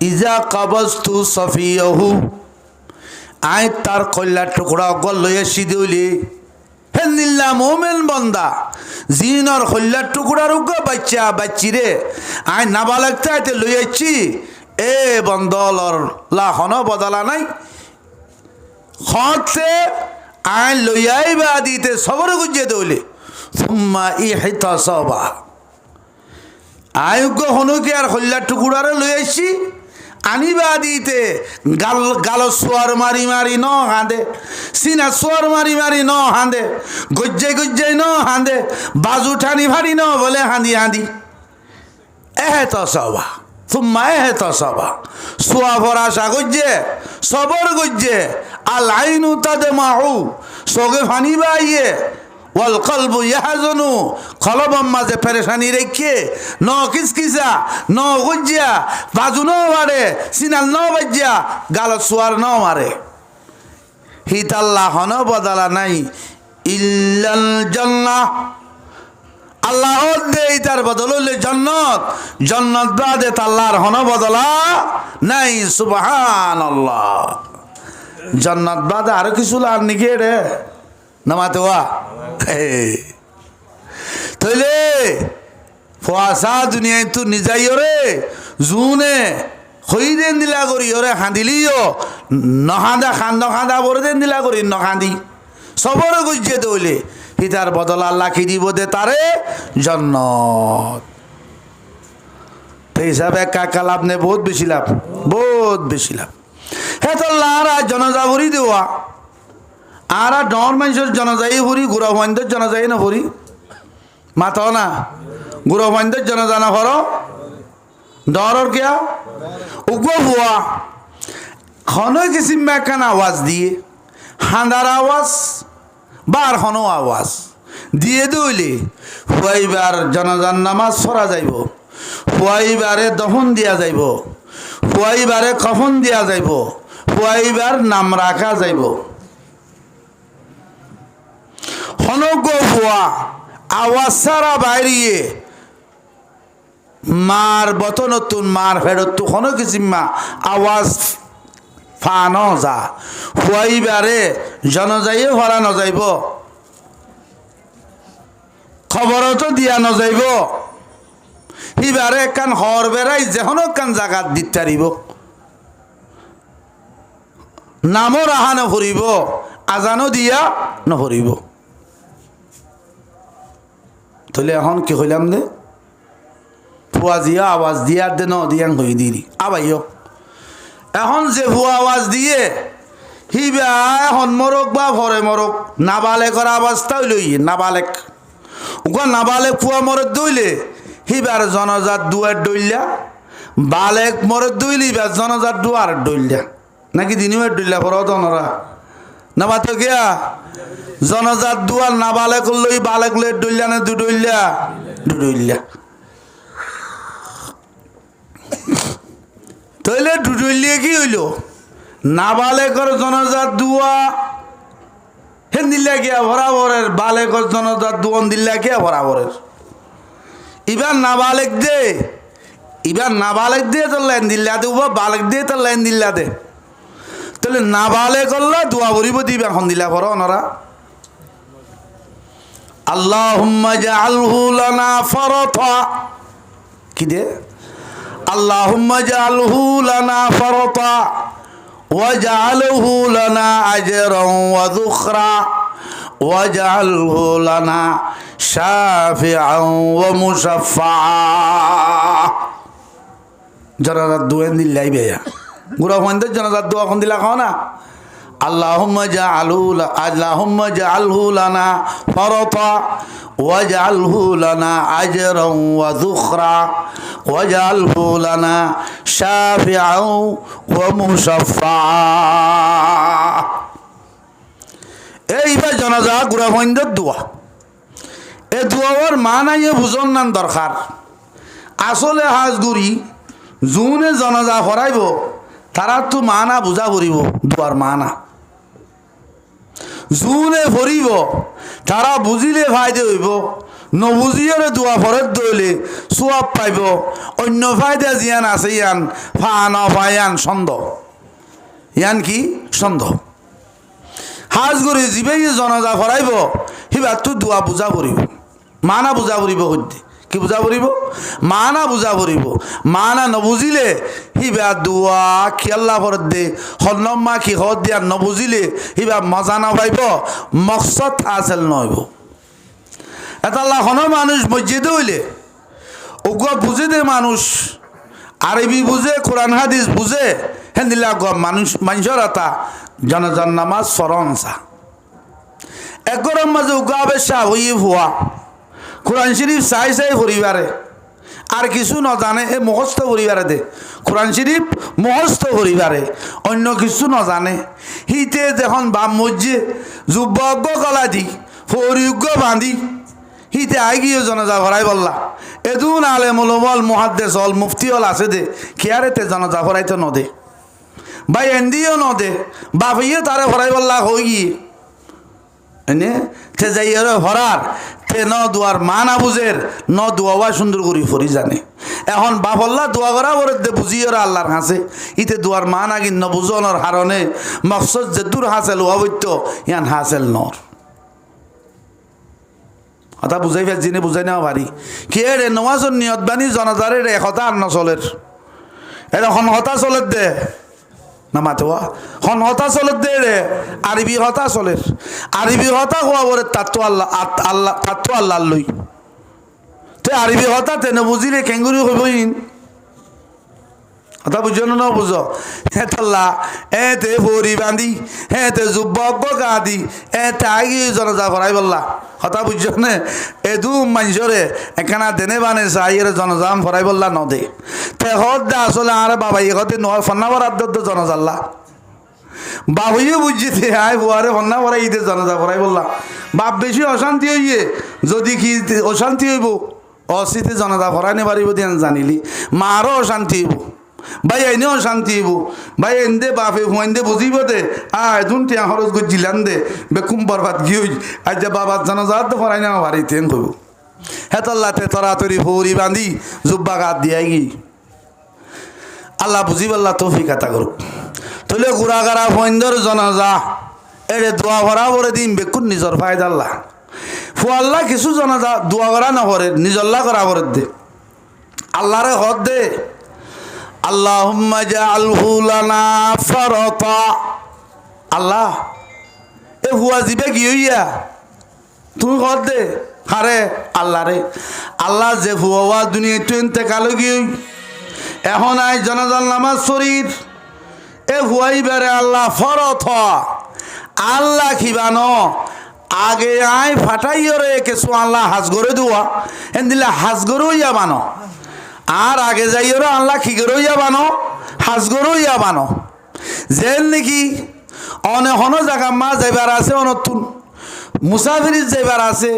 ইজা কবজতু সফিয়াহু আই তার কল্যাণ টুকুরা গল লইয়া সিদিউলি হেনিল্লা মুমিন বান্দা জিনর কল্যাণ টুকুরার উগা বাচ্চা বাচ্চিরে আই নাবালক চাইতে লইয়াছি এ বন্দলর লা হন বদলা নাই খতে আই লইয়াই বা দিতে সবর গুজে দৌলে সুম্মা ইহতাসাবা আয়ুগ হনু কি আর কল্যাণ টুকুরারে লইয়াছি আনিবা দিতে গাল সোয়ার মারি মারি ন হাঁদে সিনা সোয়ার মারি মারি ন হাঁদে গজ্জে ন হাঁদে বাজু ঠানি ভারি ন বলে হাঁদি এহে তো সবা তোমায় হে তো সবা সোয়া ফরাসা গজ্জে সবর গজ্জে আল আইনু তাদে মাহু সগে ফানি বাইয়ে ওয়াল কলবু ইয়াহজনু কলবম মাঝে পেরেশানি রেখে ন কিসকিসা ন গজ্জিয়া বাজু ন মারে সিনাল ন বাজ্জিয়া গালত সোয়ার ন মারে হিতাল্লাহ হন বদলা নাই ইল্লাল জান্নাহ আল্লাহ দে তার বদল হইলে জন্নত জন্নত বাদে আল্লাহর হন বদলা নাই সুবহানাল্লাহ জন্নত বাদে আর কিছু লার নিকে রে নামাতে ওয়া তইলে ফুয়াশা দুনিয়ায় তু নিজাইও রে জুনে খইদেন দিলা করি ওরে হাঁদিলিও নহাঁদা খান্দা বড় দেন দিলা করি নখাঁদি সবর গুজে দইলে হিতার বদল আল্লাহ কি দিব দে তারে জন্নত হিসাবে কাকা লাভ নে বহুত বেশি লাভ হে তো আল্লাহরা জনজা ভরি দেওয়া আর ডর মানুষের জনজাই ভরি গুড়া ভাইন্দের জনজাই না ভরি মাত না গুড়া ভাইন্দের জনজা না ভর ডর কিয়া উগো হুয়া খনো কিসিম মেকান আওয়াজ দিয়ে হাঁদার আওয়াজ বার হনো আওয়াজ দিয়ে দইলে হুয়াইবার জনজান নামাজ পড়া যাইব হুয়াইবারে দফন দিয়া যাইব হুয়াইবারে কফন দিয়া যাইব হুয়াইবার নাম রাখা যাইব হনগ হুয়া আওয়াজ সারা বাইরিয়ে মার বত নতুন মার ফেরত হনো কিসিম্মা আওয়াজ ফানো যা হুয়াইবারে জনজাইয়ে ভরা নযাইব খবরও তো দিয়া নযাইব হিবারে কান হর বেড়াই যেহনো কান জাগাত দিতারিব নামও রাহা নফরিব আজানো দিয়া নফরিব তাহলে এখন কি হইলাম দে ফুয়া দিয়া আওয়াজ দিয়া দে ন দিয়াং হই দিলি আবাইও এখন যে ভুয়া আওয়াজ দিয়ে হিবা এখন মরক বা ভরে মরক নাবালেকর অবস্থা লই নাবালেক ওগা নাবালেক ফুয়া মরক দইলে হিবার জনজাত দুয়ার দইলা বালেক মরক দইলি বা জনজাত দুয়ার দইলা নাকি দিনিবার দইলা পর দনরা নাবাতো গিয়া জনজাত দুয়ার নাবালেক লই বালেক লই দইলা না দুদইলা তইলে দুদইলিয়ে কি হইল নাবালেকর জনজাত দুয়া হেন দিল্লা গিয়া বরাবরের বালেকর জনজাত দুয়ন দিল্লা গিয়া বরাবরের এবার নাবালেক দে তোর লাইন দিল্লা দে উবা বালেক দে তোর লাইন দিল্লা দে তাহলে নাবালেক করলা দুয়া ভরিব দিবে এখন দিল্লা ভর ওনারা আল্লাহুম্মা জাআলহু লানা ফারাতা কি দে আল্লাহুম্মা জাআলহু লানা ফারাতা ওয়াজআলহু লানা আজরান ওয়া যুখরা ওয়াজআলহু লানা শাফিআন ওয়া মুশাফফা জনাজাত দুয়েন দিল্লাই বেয়া গুরা হইন্দের জনাজাত দোয়া কোন দিলা খাও না আল্লাহুম্মা জাআলহু লানা ফারাতা ওয়াজআলহু লানা আজরান ওয়া যুখরা ওয়াজআলহু লানা শাফিআন ওয়া মুশাফফা এইবার জনাজা গুরা হইন্দের দোয়া এ দোয়ার মানাইয়ে বুঝন নান দরকার আসলে হাজগুড়ি জুনে জনাজা হরাইব তারা তো মানা বুঝা ভরিব দুয়ার মানা জুনে ভরিব তারা বুঝিলে ফায়দে হইব নবুঝিয়ে দোয়া ফরত দইলে সোয়াব পাইব অন্য ফায়দা জিয়ান আছে ইয়ান ফা নফায়ান সন্দ ইয়ান কি সন্দ হাজ করে জিবেই জনাজা ফরাইব হিবার তো দোয়া বুঝা ভরিব মানা বুঝা ভরিব হইতে কি বুঝা ভরিব মানা বুঝা ভরিব মানা নবুঝিলে হিবা দোয়া খেয়াল্লা ফরত দে হন্নম্মা কি হত দিয়া নবুঝিলে হিবা মজা না পাইব মকসদ আসল নইব এটা লাখনো মানুষ মসজিদে হইলে ওগুয়া বুঝে দে মানুষ আরবি বুঝে কোরআন হাদিস বুঝে হেন দিলে মানুষের এটা জনজন নামাজ ফরনসা একগরম মাঝে উগা বেশা হইয়ে ভুয়া কোরআন শরীফ চাই পরিবারে আর কিছু নজানে এ মুখস্থ পরিবারে দে কোরআন শরীফ মুখস্থ পরিবারে অন্য কিছু নজানে হিতে যখন বাম মসজিদ যুবক কলা দি ফরিজ্ঞ বাঁধি হিতে আই গিয়ে জনজা ভরাই বললা এদুন আলে মলমল মহাদ্দেশ হল মুফতি হল আছে দে খেয়ারেতে জনজা ভরাইতে নদে ভাই এন্দিও নদে বাপিয়ে তারে ভরাই বললা হই গিয়ে এনে তে যাই ভরার তে ন দুয়ার মা না বুঝের ন দুয়া সুন্দর করি ফরি জানে এখন বাপল্লা দোয়া করা বলে দে বুঝি ওরা আল্লাহর হাসে ইতে দুয়ার মা না কিন্ন বুঝনের হারণে মকসদ যে দূর হাসেল অবৈত্য ইয়ান হাসেল নর কথা বুঝাই ফের জিনে বুঝাই নেওয়া পারি কে রে নওয়াজর নিয়ত বানি জনতারে রে হতা আর নচলের এটা হতা চলের দে না মাতোয়া হতা চলের দে রে আরবি হতা চলের আরবি হতা হওয়া বলে তাত্ত্ব আল্লাহ আল্লাহ তাত্ত্ব আল্লাহ লই তে আরবি হতা তেনে বুঝিলে কেঙ্গুরি হইবইন কথা বুঝো না বুঝো হেতল্লা এতে ভরি বাঁধি হেতে যুবক গাদি এতে আগে জনজা ভরাই বললা কথা বুঝছো নে এদু মানুষরে একখানা দেনে বানে চাইয়ের জনজাম ভরাই বললা নদে তে হদ দে আসলে আর বাবা ইহতে নয় ফন্না ভরার জনজাল্লা বাবুইও বুঝছি আয় বুয়ারে ফন্না ভরাই ঈদের জনজা ভরাই বললা বাপ বেশি অশান্তি হইয়ে যদি কি অশান্তি হইব অস্থিতি জনজা ভরাই নে পারিব দিয়ে জানিলি মারও অশান্তি হইব ভাই এনেও শান্তি হইব ভাই এনে বাপে হুয়াইন্দে বুঝিব দে এখন টিয়া খরচ করছিলাম দে বেকুম বরবাদ গিয়ে আজ যে বাবার জানাজাত তো ফরাই না বাড়িতে কইব হেতল্লাতে তরাতরি ফৌরি বাঁধি জুব্বা গাত দিয়াই গি আল্লাহ বুঝিব আল্লাহ তৌফিক আতা করুক তলে গুড়াগাড়া ফৈন্দর জনাজা এরে দোয়া ভরা ভরে দিন বেকুন নিজর ফায়দা আল্লাহ ফুয়াল্লাহ কিছু জনাজা দোয়া করা না ভরে নিজল্লা করা ভরে দে আল্লাহরে হদ দে আল্লাহুম্মা জাআলহু লানা ফারাতা আল্লাহ এ হুয়া জিবে কি হইয়া তুই কর দে হারে আল্লাহ রে আল্লাহ যে হুয়া দুনিয়া তুই ইন্তেকাল গিয়ে এখন আই জানাজার নামাজ শরীর এ হুয়াই বেড়ে আল্লাহ ফরত আল্লাহ খিবানো আগে আই ফাটাইও রে কিছু আল্লাহ হাজ করে দেওয়া এন দিলে হাজ করে ইয়া বানো আর আগে যাইও রে আল্লাহ কি করে ইয়া বানো হাজ করে ইয়া বানো জেল নাকি অনেক জায়গা মা যাইবার আছে অনতুন মুসাফির যাইবার আছে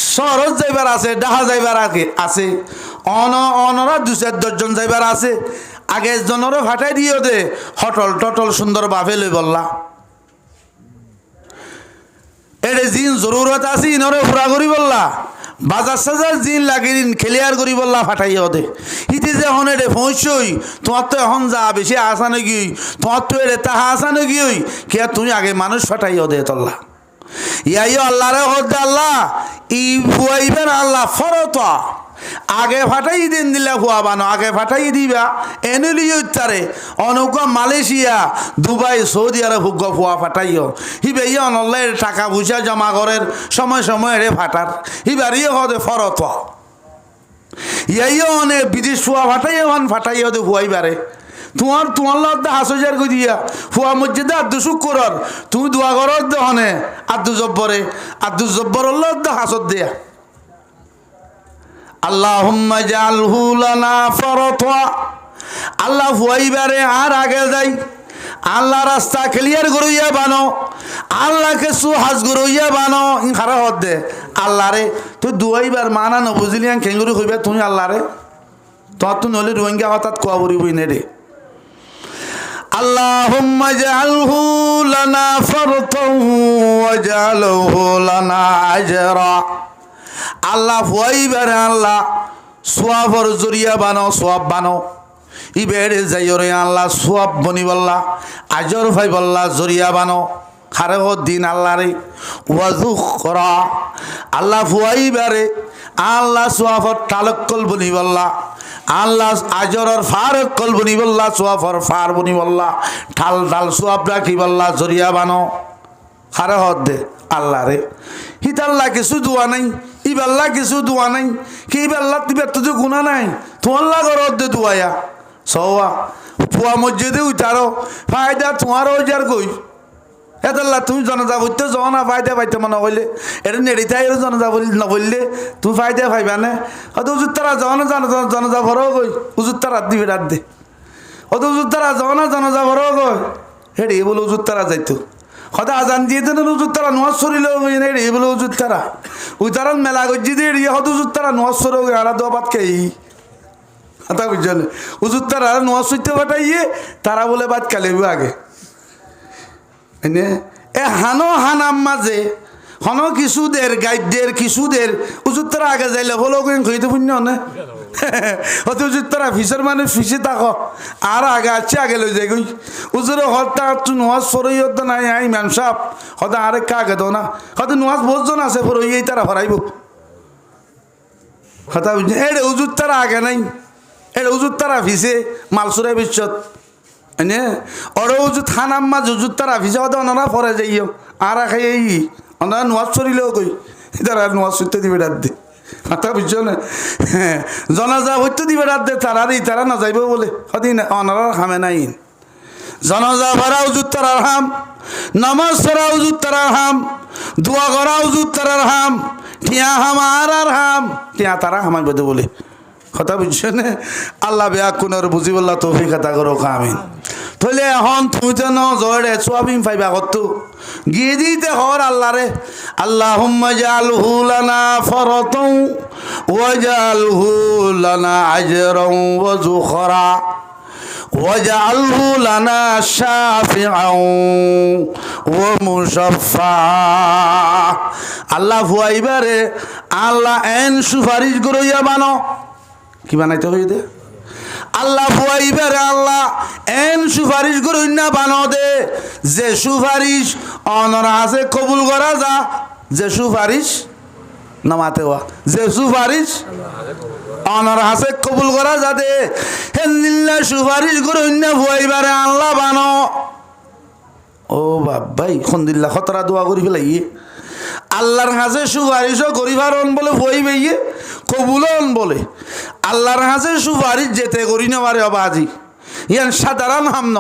শহরত যাইবার আছে ডাহা যাইবার আছে অনরা 2-4 যাইবার আছে আগে জনেরও ফাটাই দিও দে হটল টটল সুন্দর ভাবে লই বললা এরে জিন জরুরত আছে ইনরে পুরা করি বললা বাজার সাজার জিন লাগিন খেলিয়ার করি বললা ফাটাইও দে ইতি যে হন এরে পৌঁছই তোমার তো এখন যা বেশি আসা নাকি তোমার তো এরে তাহা আসা নাকি কে তুমি আগে মানুষ ফাটাইও দে তল্লা ইয়াইও আল্লাহ রে হদ আল্লাহ ই ফুয়াইবেন আল্লাহ ফরত আগে ফাটাই দিন দিলে ফুয়া বানো আগে ফাটাই দিবা এনলি উত্তারে অনুকা মালয়েশিয়া দুবাই সৌদি আরব হুগ ফুয়া ফাটাইও হিবে ইয়ে অনল্লাই টাকা পয়সা জমা করের সময় সময় রে ফাটার হিবার ইয়ে হদে ফরত ইয়াইও অনে বিদেশ ফুয়া ফাটাইও হন ফাটাইও দে ফুয়াইবারে তোমার লদ্দা হাসজার কই দিয়া ফুয়া মসজিদে আদু শুক্করর তুমি দোয়া করর দহনে আদু জব্বর লদ্দা হাসদ দিয়া আল্লাহুম্মা জাআলহু লানা ফারাতা আল্লাহ ফুয়াইবারে আর আগে যাই আল্লাহ রাস্তা ক্লিয়ার করিয়া বানো আল্লাহকে সুহাজ করিয়া বানো ইন খারা হদ দে আল্লাহ রে তুই দুয়াইবার মানা ন বুঝলিয়ান খেঙ্গুরি হইবা তুমি আল্লাহ রে তো নলে রোহিঙ্গা হঠাৎ কোয়া বরিবই নে রে আল্লাহুম্মা জাআলহু লানা ফারতান ওয়া জাআলহু লানা আজরা আল্লাহ ফুয়াইবারে আল্লাহ সোয়াবর জরিয়া বানো সোয়াব বানো ইবেরে যাইরে আল্লাহ সোয়াব বনি বললা আজর ভাই বললা জরিয়া বানো খারে দিন আল্লাহ রে ওয়াজুখ করা আল্লাহ ফুয়াইবারে আল্লাহ সোয়াবর তালক্কল বনি বললা আল্লাহ আজরর ফারক কল বনি বললা সোয়াবর ফার বনি বললা ঠাল ঠাল সোয়াব রাখি বললা জরিয়া বানো খারে দে আল্লাহ রে হিতাল্লাহ কিছু দোয়া নাই ইবাল্লাহ কিছু দোয়া নাই কি ইবাল্লাহ তিবার তো গুণা নাই তোমাল্লাহ ঘর দে দোয়া সওয়া ফুয়া মসজিদে উঠারো ফায়দা তোমারও যার কই এদাল্লা তুমি জনজা বলতে যাও না ফায়দা পাইতে মনে হইলে এটা নেড়িতাই জনজা নবললে তুমি ফায়দা পাইবা না হয়তো উজুর তারা যাও না জনজা ভরো গই উজুর তারা দিবে রাত দে হয়তো উজুর তারা যাও না জনজা ভরো গই হেডি বলে উজুর তারা যাইতো হয়তো আজান দিয়ে দেন উজুর তারা নোয়াজ সরিল হেডি বলে উজুর তারা ওই তারা মেলা গজ্জি দিয়ে হয়তো উজুর তারা নোয়াজ সর আড়া দোয়া পাত খেয়ে কথা বুঝছেন উজুর তারা নোয়াজ সইতে পাঠাইয়ে তারা বলে বাদ কালেবি আগে এনে এ হানো হানাম মাঝে হন কিছুদের গাইডদের কিছুদের উজুর তারা আগে যাইলে হলো হইতে পুণ্য নে হতে উজুর তারা ফিসের মানে ফিসে থাকো আর আগে আছে আগে লই যাই গই উজুরে হত্যা তু নোয়াজ ফরই হতো নাই আই ম্যাম সাপ হতে আরেক কাগে দো না হতে নোয়াজ বোঝজন আছে ফরই এই তারা ফরাইব কথা বুঝছেন এড়ে উজুর তারা আগে নাই এড়ে উজুর তারা ফিসে মালসুরে বিশ্বত এনে ওর উজু থানাম মা জুজুর তারা ফিসে হতে অনারা ফরে যাইও আর খাই এই ওনারা নোয়াজ চলিলেও কই তারা নোয়াজ সইতে দিবে রাত দে কথা বুঝছো না হ্যাঁ জনাজা হইতে দিবে রাত দে তারা না যাইব বলে হদিন অনারা হামে নাই জনাজা ভরা উজুর তারার হাম নামাজ সরা উজুর তারার হাম দোয়া করা উজুর তারার হাম টিয়া হামার আর হাম টিয়া তারা হামাই বদে বলে কথা বুঝছো না আল্লাহ বেয়া কোনের বুঝি বললা তৌফিক আতা করো আমিন তাহলে এখন তুমি তো নজরে সোয়াবিন পাইবা কত গিয়ে দিতে হর আল্লাহ রে আল্লাহুম্মা জালহু লানা ফরতন ওয়াজআলহু লানা আজরান ওয়া যুখরা ওয়াজআলহু লানা শাফিআন ওয়া মুশাফফা আল্লাহ ফুয়াইবারে আল্লাহ এন সুপারিশ করইয়া বানো কি বানাইতে হইতে আল্লাহ ফুয়াইবার আল্লাহ এন সুপারিশ করুন না বানো দে যে সুপারিশ অনরা আছে কবুল করা যা যে সুপারিশ নামাতে হওয়া যে সুপারিশ অনরা আছে কবুল করা যা দে হেল্লা সুপারিশ করুন না ফুয়াইবারে আল্লাহ বানো ও বাবাই খন্দিল্লা খতরা দোয়া করি ফেলাই আল্লাহর হাজে সুপারিশও করিবার বলে ভয় বেয়ে কবুলন বলে আল্লাহর হাজে সুপারিশ যেতে করি না পারে বাজি ইয়ান সাধারণ হাম ন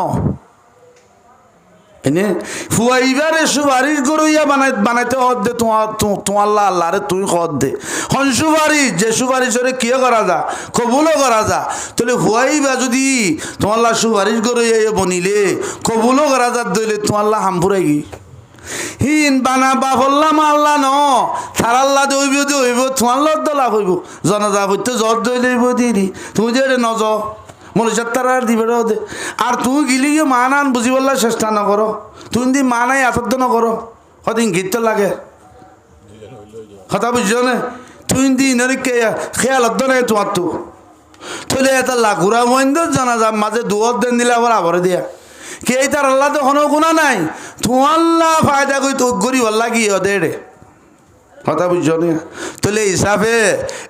এনে ফুয়াইবারে সুপারিশ করিয়া বানাইতে হদ দে তোমার আল্লাহরে তুই হদ দে হন সুপারিশ যে সুপারিশরে কিয় করা যা কবুলও করা যা তাহলে ফুয়াইবা যদি তোমার সুপারিশ করিয়া বনিলে কবুলও করা যা দইলে তোমার হাম ফুরাই গি হিন বানা বাফল্লা মাল্লা ন তার আল্লাহ দইব তোমার লদ্দ লাভ হইব জনজা হইতে জ্বর দই লইব দিদি তুমি যে নজ মনুষ্যার তারা আর দিবে দে আর তুমি গিলি গিয়ে মা নান বুঝি বললা চেষ্টা ন করো তুমি দি মা নাই আতদ্দ ন করো কদিন গীত লাগে কথা বুঝছো না তুমি দি ইনারি খেয়াল অদ্দ নাই তোমার তো থলে এটা লাগুরা মহিন্দ জনাজা মাঝে দুয়ার দেন দিলে আবার আবরে দিয়া কে তার আল্লাহ তো কোনো গুণা নাই তোমাল্লা ফায়দা করি তো গরিব আল্লাহ কি দে কথা বুঝছো না তাহলে হিসাবে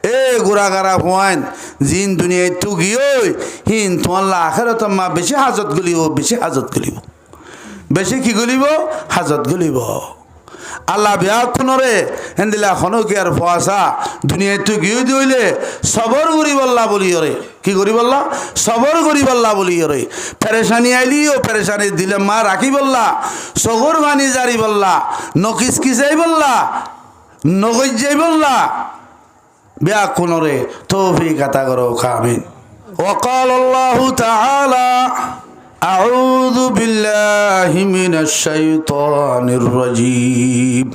এ গুড়াগারা ফুয়াইন জিন দুনিয়ায় তু গিয়ে হিন তোমাল্লা আখেরত মা বেশি হাজত গলিব বেশি কি গলিব হাজত গলিব আল্লাহ বিয়া কোনরে হেন্দিলা খনো কি আর ফোয়াশা দুনিয়ায় তু গিয়ে দিলে সবর করি বললা বলি রে কি করি বললা সবর করি বললা বলি রে পেরেশানি আইলিও পেরেশানি দিলে মা রাখি বললা সগর বানি জারি বললা নকিস কিসাই বললা নগজ যাই বললা বিয়া কোনরে তৌফিক আতা করো আমিন وقال الله تعالى أعوذ بالله من الشيطان الرجيم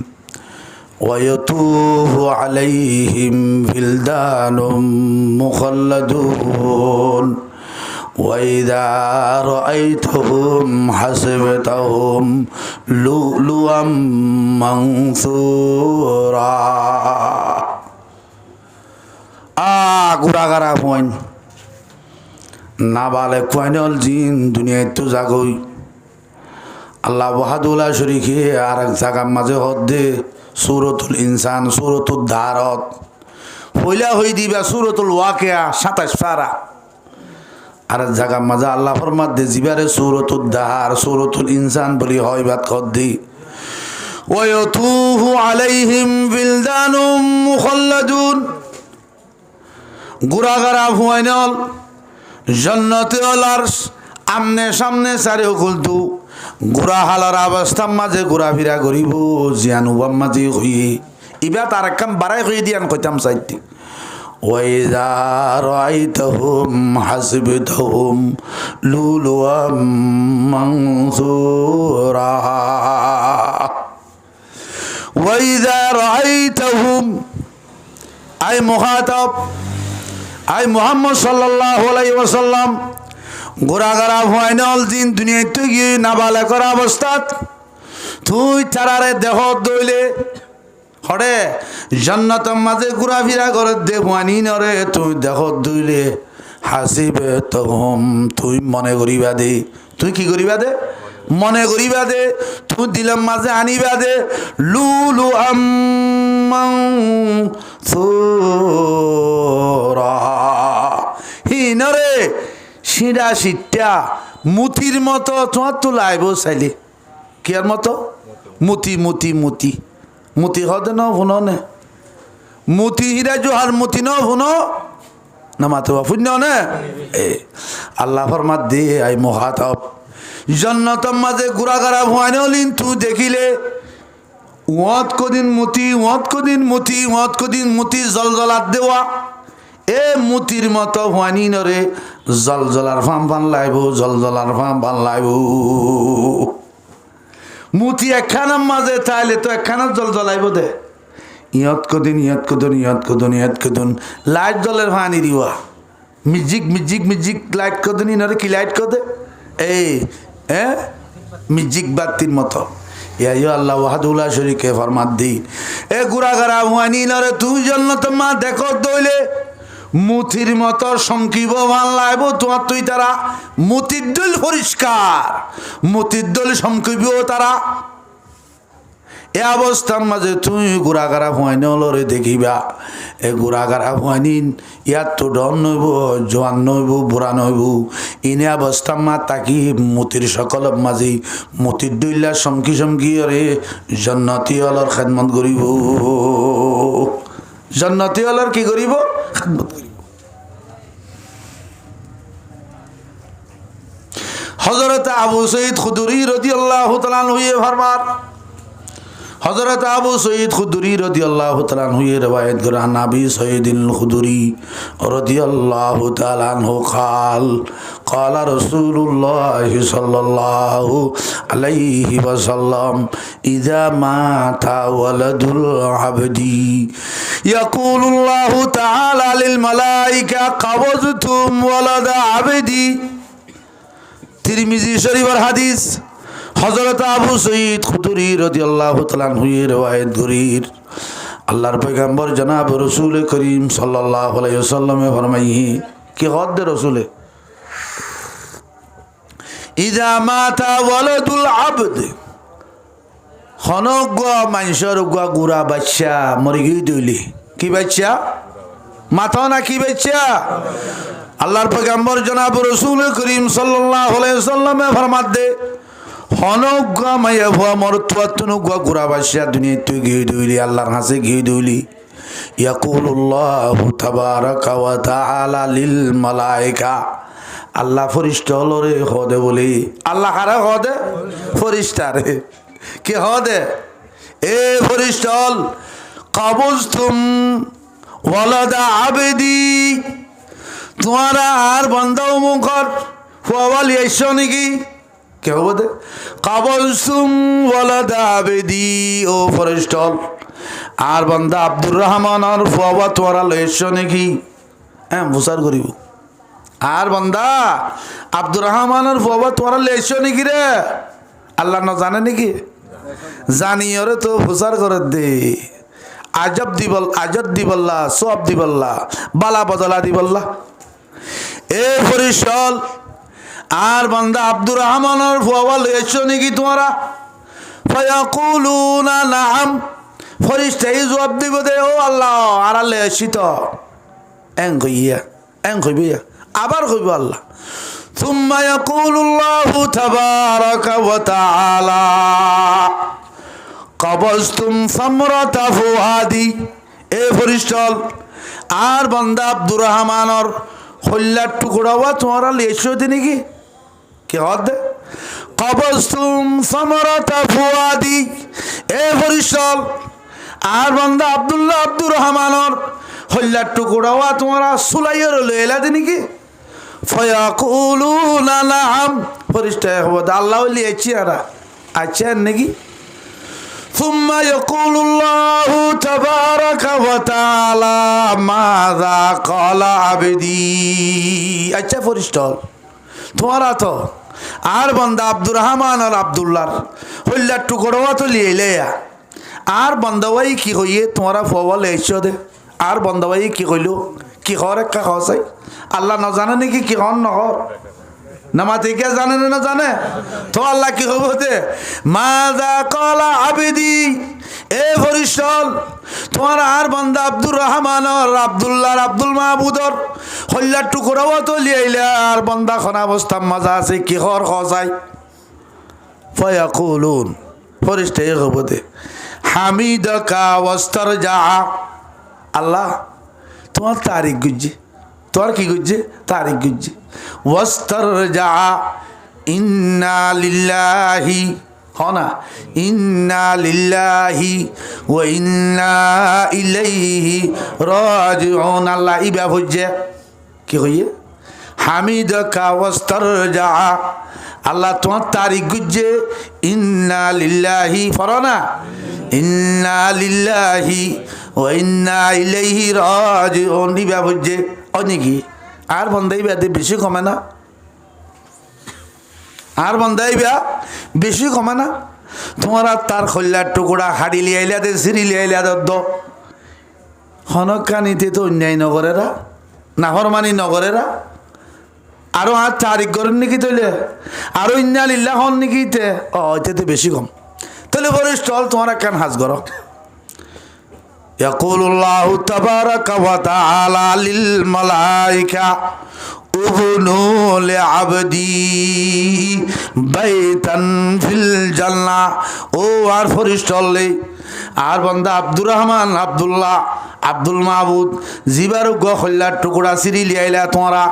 ويطوف عليهم ولدان مخلدون وإذا رأيتهم حسبتهم لؤلؤا منثورا গুড়াগারা পয়েন্ট না বালে কোয়াইনল জিন দুনিয়ায় তো জাগই আল্লাহ বাহাদুল্লাহ শরীফে আর এক জায়গার মাঝে হদ্দে সূরাতুল ইনসান সূরাতুল দারত পয়লা হই দিবা সূরাতুল ওয়াকিয়া 27 পারা আর এক জায়গার মাঝে আল্লাহ ফরমাত দে জিবারে সূরাতুল দাহার সূরাতুল ইনসান বলি হয় বাত হদ্দি ওয়ায়াতুফু আলাইহিম বিলদানুম মুখাল্লাদুন গুড়াগারা ফুয়াইনল জন্নতে ওলার আমনে সামনে সারে খুলতু ঘোরা হালার অবস্থার মাঝে ঘোরাফেরা করিব জিয়ানুবাম মাঝে হইয়ে ইবা তার একখান বাড়াই হয়ে দিয়ান কইতাম চাইতে وإذا رأيتهم حسبتهم لؤلؤا منثورا وإذا رأيتهم أي مخاطب أي محمد صلى الله عليه وسلم ঘোরাঘরা ফাইনাল দিন দুনিয়াতে গিয়ে নাবালকের অবস্থাত তুই তারারে দেহ দইলে হরে জান্নাতের মাঝে ঘোরাফেরা করে দেখবানি নরে তুই দেহ দইলে হাসিবে তহম তুই মনে করিবা দে তুই কি করিবা দে মনে করিবা দে তুই দিলাম মাঝে আনিবা দে লুলু সুরা হিনরে শিরা সিটা মুতির মতো তোমার তো লাইব চাইলে কিয়ার মতো মুতি মুতি মুতি মুতি হতে ন শুনো নে মুতি হিরা জোহার মুতি ন শুনো না মাতো শূন্য নে এ আল্লাহ ফরমাত দিয়ে আই মহাতব জন্নতর মাঝে ঘোরাঘরা ভুয়ানো লিন তুই দেখিলে ওয়াত কদিন মুতি ওয়াত কদিন মুতি ওয়াত কদিন মুতি জলজলাত দেওয়া এ মুতির মতো হওয়ানি নরে জলজলার ফাম ফান লাইব জলজলার ফাম ফান লাইব মুতি একখানার মাঝে তাইলে তো একখানার জল জ্বলাইব দে ইয়ত কদিন ইয়ত কদিন ইয়ত কদিন ইয়ত কদিন লাইট জলের ফানি দিবা মিজিক মিজিক মিজিক লাইট কদিন নরে কি লাইট কদে এই মিজিক বাতির মতো ইয়া আল্লাহ ওয়াহদুল্লাহ শরীকে ফরমাত দি এ গুড়াগাড়া হওয়ানি নরে তুই জন্নত মা দেখো দইলে মুতির মতো সংকিব ভাল লাইব তোমার তুই তারা মুতির দল পরিষ্কার মুতির দল সংকিবও তারা এ অবস্থার মাঝে তুই ঘোরাঘারা ফুয়াইন লরে দেখিবা এ ঘোরাঘারা ফুয়াইন ইয়ার তো ডন নইব জোয়ান নইব বুড়া নইব ইনে অবস্থার মা তাকি মুতির সকল মাঝে মুতির দইলা সংকি সংকি রে জন্নতি অলর খেদমত করিব জন্নতি অলর কি করিব খেদমত করিব হযরত আবু সঈদ খুদরি রাদিয়াল্লাহু তাআলা আনহু ফরমান হযরত আবু সঈদ খুদরি রাদিয়াল্লাহু তাআলা আনহু রওয়ায়াত করেন নবী সঈদুল খুদরি রাদিয়াল্লাহু তাআলা আনহু قال قال رسول الله صلى الله عليه وسلم اذا مات ولد العبد يقول الله تعالى للملائكه قبضتم ولد عبدي তিরমিজি শরীফের হাদিস হযরত আবু সঈদ খুদরি রাদিয়াল্লাহু তাআলা আনহু রওয়ায়াত করেন আল্লাহর পয়গম্বর জনাব রাসূল করিম সাল্লাল্লাহু আলাইহি ওয়াসাল্লাম ফরমাইয়ে কি হদ রাসূল ইযা মাতা ওয়ালাদুল আবদ খনক মানুষের গুড়া বাচ্চা মরি গই দইলে কি বাচ্চা মাথা না কি বাচ্চা আল্লাহর পয়গম্বর জনাব রাসূল করিম সাল্লাল্লাহু আলাইহি ওয়াসাল্লাম ফরমাত দে হনগা মায়া ভুয়া মরতুয়াতুনু গুড়া বাচ্চা দুনিয়াতে গিয়ে দইলি আল্লাহর কাছে গিয়ে দইলি ইয়াকুলুল্লাহু তাবারাকা ওয়া তাআলা লিল মালায়েকা আল্লাহ ফেরেশতা লরে হদে বলি আল্লাহ কারে হদে ফেরেশতা রে কি হদে এ ফেরেশতা কাবুজতুম ওয়ালাদা আবেদি তোমারা আর বান্দাও মুখর ফুয়ালি আইসো নাকি কে হবো দে কাবুজতুম ওয়ালাদা আবেদি ও ফেরেশতা আর বান্দা আব্দুর রহমান আর ফুয়া তোমারা লইছো নাকি বুঝার করিব আর বান্দা আব্দুর রহমানের ফুয়া তোমারা লইছো নাকি রে আল্লাহ না জানে নাকি জানি ওরে তো ফুসার করে দে আজব দিবল আজব দিবল্লা সব দিবল্লা বালা বদলা দিবল্লা এ ফরিশল আর বান্দা আব্দুর রহমানের ফুয়া লইছো নাকি তোমারা ফায়াকুলুনা নাম ফরিশতাই জবাব দিব দে ও আল্লাহ আর লইছি তো কইবিয়া আবার কইব আল্লাহ ثم يقول الله تبارك وتعالى قبضتم ثمرة فؤادي এ ফরিশতাল আর বান্দা আব্দুর রহমানের হল্লার টুকরা ওয়া তোমারা লেছো দিনে কি হদ কবস্তুম সামারাতা ফুয়াদি, এ ফরিস্টল আর বান্দা আব্দুল্লাহ আব্দুর রহমানর হল্লার টুকুরাওয়া তোমরা সুলাইয়ের লইলা দিনি কি? ফায়াকুলুনা নাআম, ফরিস্তা হবদ আল্লাহ লিয়েছি আরা আচ্ছা নাকি? সুম্মা ইয়াকুলুল্লাহু তাবারাকা ওয়া তাআলা মাযা ক্বালা আবদি। আচ্ছা ফরিস্টল তোমরা তো আর বান্দা আব্দুর রহমান আর আব্দুল্লাহর হল্লার টুকুরাওয়া তো লিয়েলেয়া আর বন্ধবাই কি হইয়ে তোমরা ফওয়াল এসো দে আর বন্ধবাই কি কইল কি হর একটা হসাই আল্লাহ না জানে নাকি কি হন নহর নামাতে কে জানে না জানে তো আল্লাহ কি হইব দে মাযা ক্বালা আবদি। এ ফরিস্টল তোমার আর বান্দা আব্দুর রহমান আর আব্দুল্লাহর আব্দুল মাহবুদর হল্লার টুকরাও তো লিয়াইলা আর বান্দা খানা অবস্থা মজা আছে কি হর হসাই ফায়াকুলুন ফরিস্তা এ হইব দে হামিদাকা ওয়াস্তারজা। আল্লাহ তোমার তারিখ গুজ্জে তোমার কি গুজ্জে তারিখ গুজ্জে ওয়াস্তারজা ইন্না লিল্লাহি হনা ইন্না লিল্লাহি ওয়া ইন্না ইলাইহি রাজিউন। আল্লাহ ইবা হজ্জে কি হইয়ে হামিদাকা ওয়াস্তারজা আল্লাহ তোমার তারিখ গুজ্জে ইন্না লিল্লাহি ফরনা ইন্না লিল্লাহি ওয়া ইন্না ইলাইহি রাজিউন ইবা হজ্জে অনেকি আর বন্দাই বাদে বেশি কমে না আর বন্দাই বিয়া বেশি কমে না তোমার তার খল্লার টুকুরা হাড়ি লিয়াইলা দে সিঁড়ি লিয়াইলা দ হনকানিতে তো অন্যায় নগরেরা নাফরমানি নগরেরা আরো আর তারিখ করেন নাকি তৈলে আরো ইন্না লিল্লাহ হন নাকি তে এতে বেশি কম তাহলে ফরিস্টল তোমার কেন হাজ করো ইয়াকুলুল্লাহু তাবারাকা ওয়া তাআলা লিল মালাইকা উবনু লিআবদি বাইতান ফিল জান্নাহ। ও আর ফরিস্টল আর বান্দা আব্দুর রহমান আব্দুল্লাহ আব্দুল মাহবুদ জিবার গল্লার টুকুরা সিঁড়ি লিয়াইলা তোমরা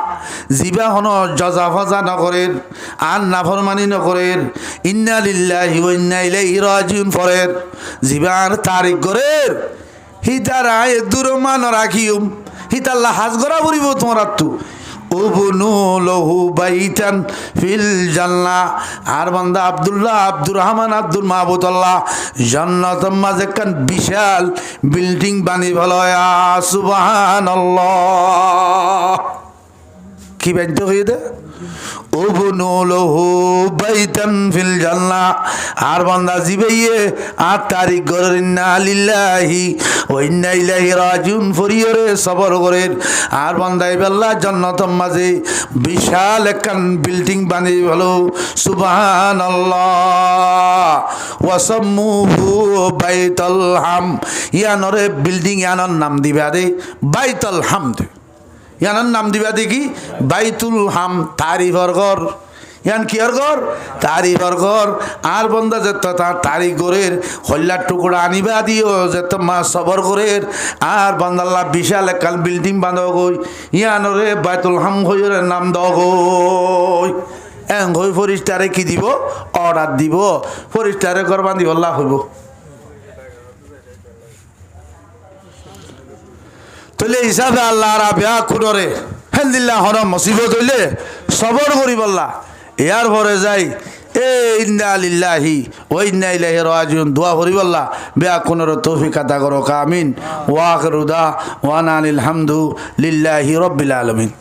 জিবা হন জজা ফজা নগরের আর নাফরমানি নগরের ইন্না লিল্লাহি ওয়া ইন্না ইলাইহি রাজিউন ফরের জিবার তারিখ গরের হিতারা এ দুরমান রাখিউম হিতাল্লাহ হাজ গরা বলিব তোমরা তু উবনু লহু বাইতান ফিল জান্নাহ। আর বান্দা আব্দুল্লাহ আব্দুর রহমান আব্দুল মাহবুদ আল্লাহ জান্নাতের মাঝে কান বিশাল বিল্ডিং বানি ভালয়া সুবহানাল্লাহ কি বাধ্য হয়ে দে উবনু লহু বাইতান ফিল জান্নাহ। আর বান্দা জিবাইয়ে আর তারিখ গরের ইন্না লিল্লাহি ওয়া ইন্না ইলাইহি রাজিউন ফরিয়রে সবর গরের আর বান্দা ইবাল্লাহ জান্নাতের মাঝে বিশাল একখান বিল্ডিং বানিয়ে ভালো সুবহানাল্লাহ ওয়া সাম্মুহু বাইতুল হাম। ইয়ানরে বিল্ডিং ইয়ানর নাম দিবা দে বাইতুল হামদ ইয়ানোর নাম দিবা দেখি বাইতুল হাম তারিফর ঘর ইয়ান কিয়র ঘর তারিফর ঘর। আর বন্ধা যেত তার তারিখ গরের হল্লার টুকুরা আনিবা দিও যেত মা সবর গরের আর বন্দাল্লাহ বিশাল একাল বিল্ডিং বাঁধ গই ইয়ানরে বাইতুল হাম হইরে নাম দ গই এং হই ফরিস্টারে কি দিব অর্ডার দিব ফরিস্টারে ঘর বান্ধি হল্লা হইব তলে হিসাবে আল্লাহ রাবিয়া কুনরে হেলদিল্লাহ হর মুসিবত হইলে সবর করি বললা ইয়ার পরে যাই এ ইন্না লিল্লাহি ওয়া ইন্না ইলাইহি রাজিউন দোয়া করি বললা বিয়া কুনর তৌফিক আতা করো আমিন ওয়া আখিরু দা ওয়া আনিল হামদু লিল্লাহি রাব্বিল আলামিন।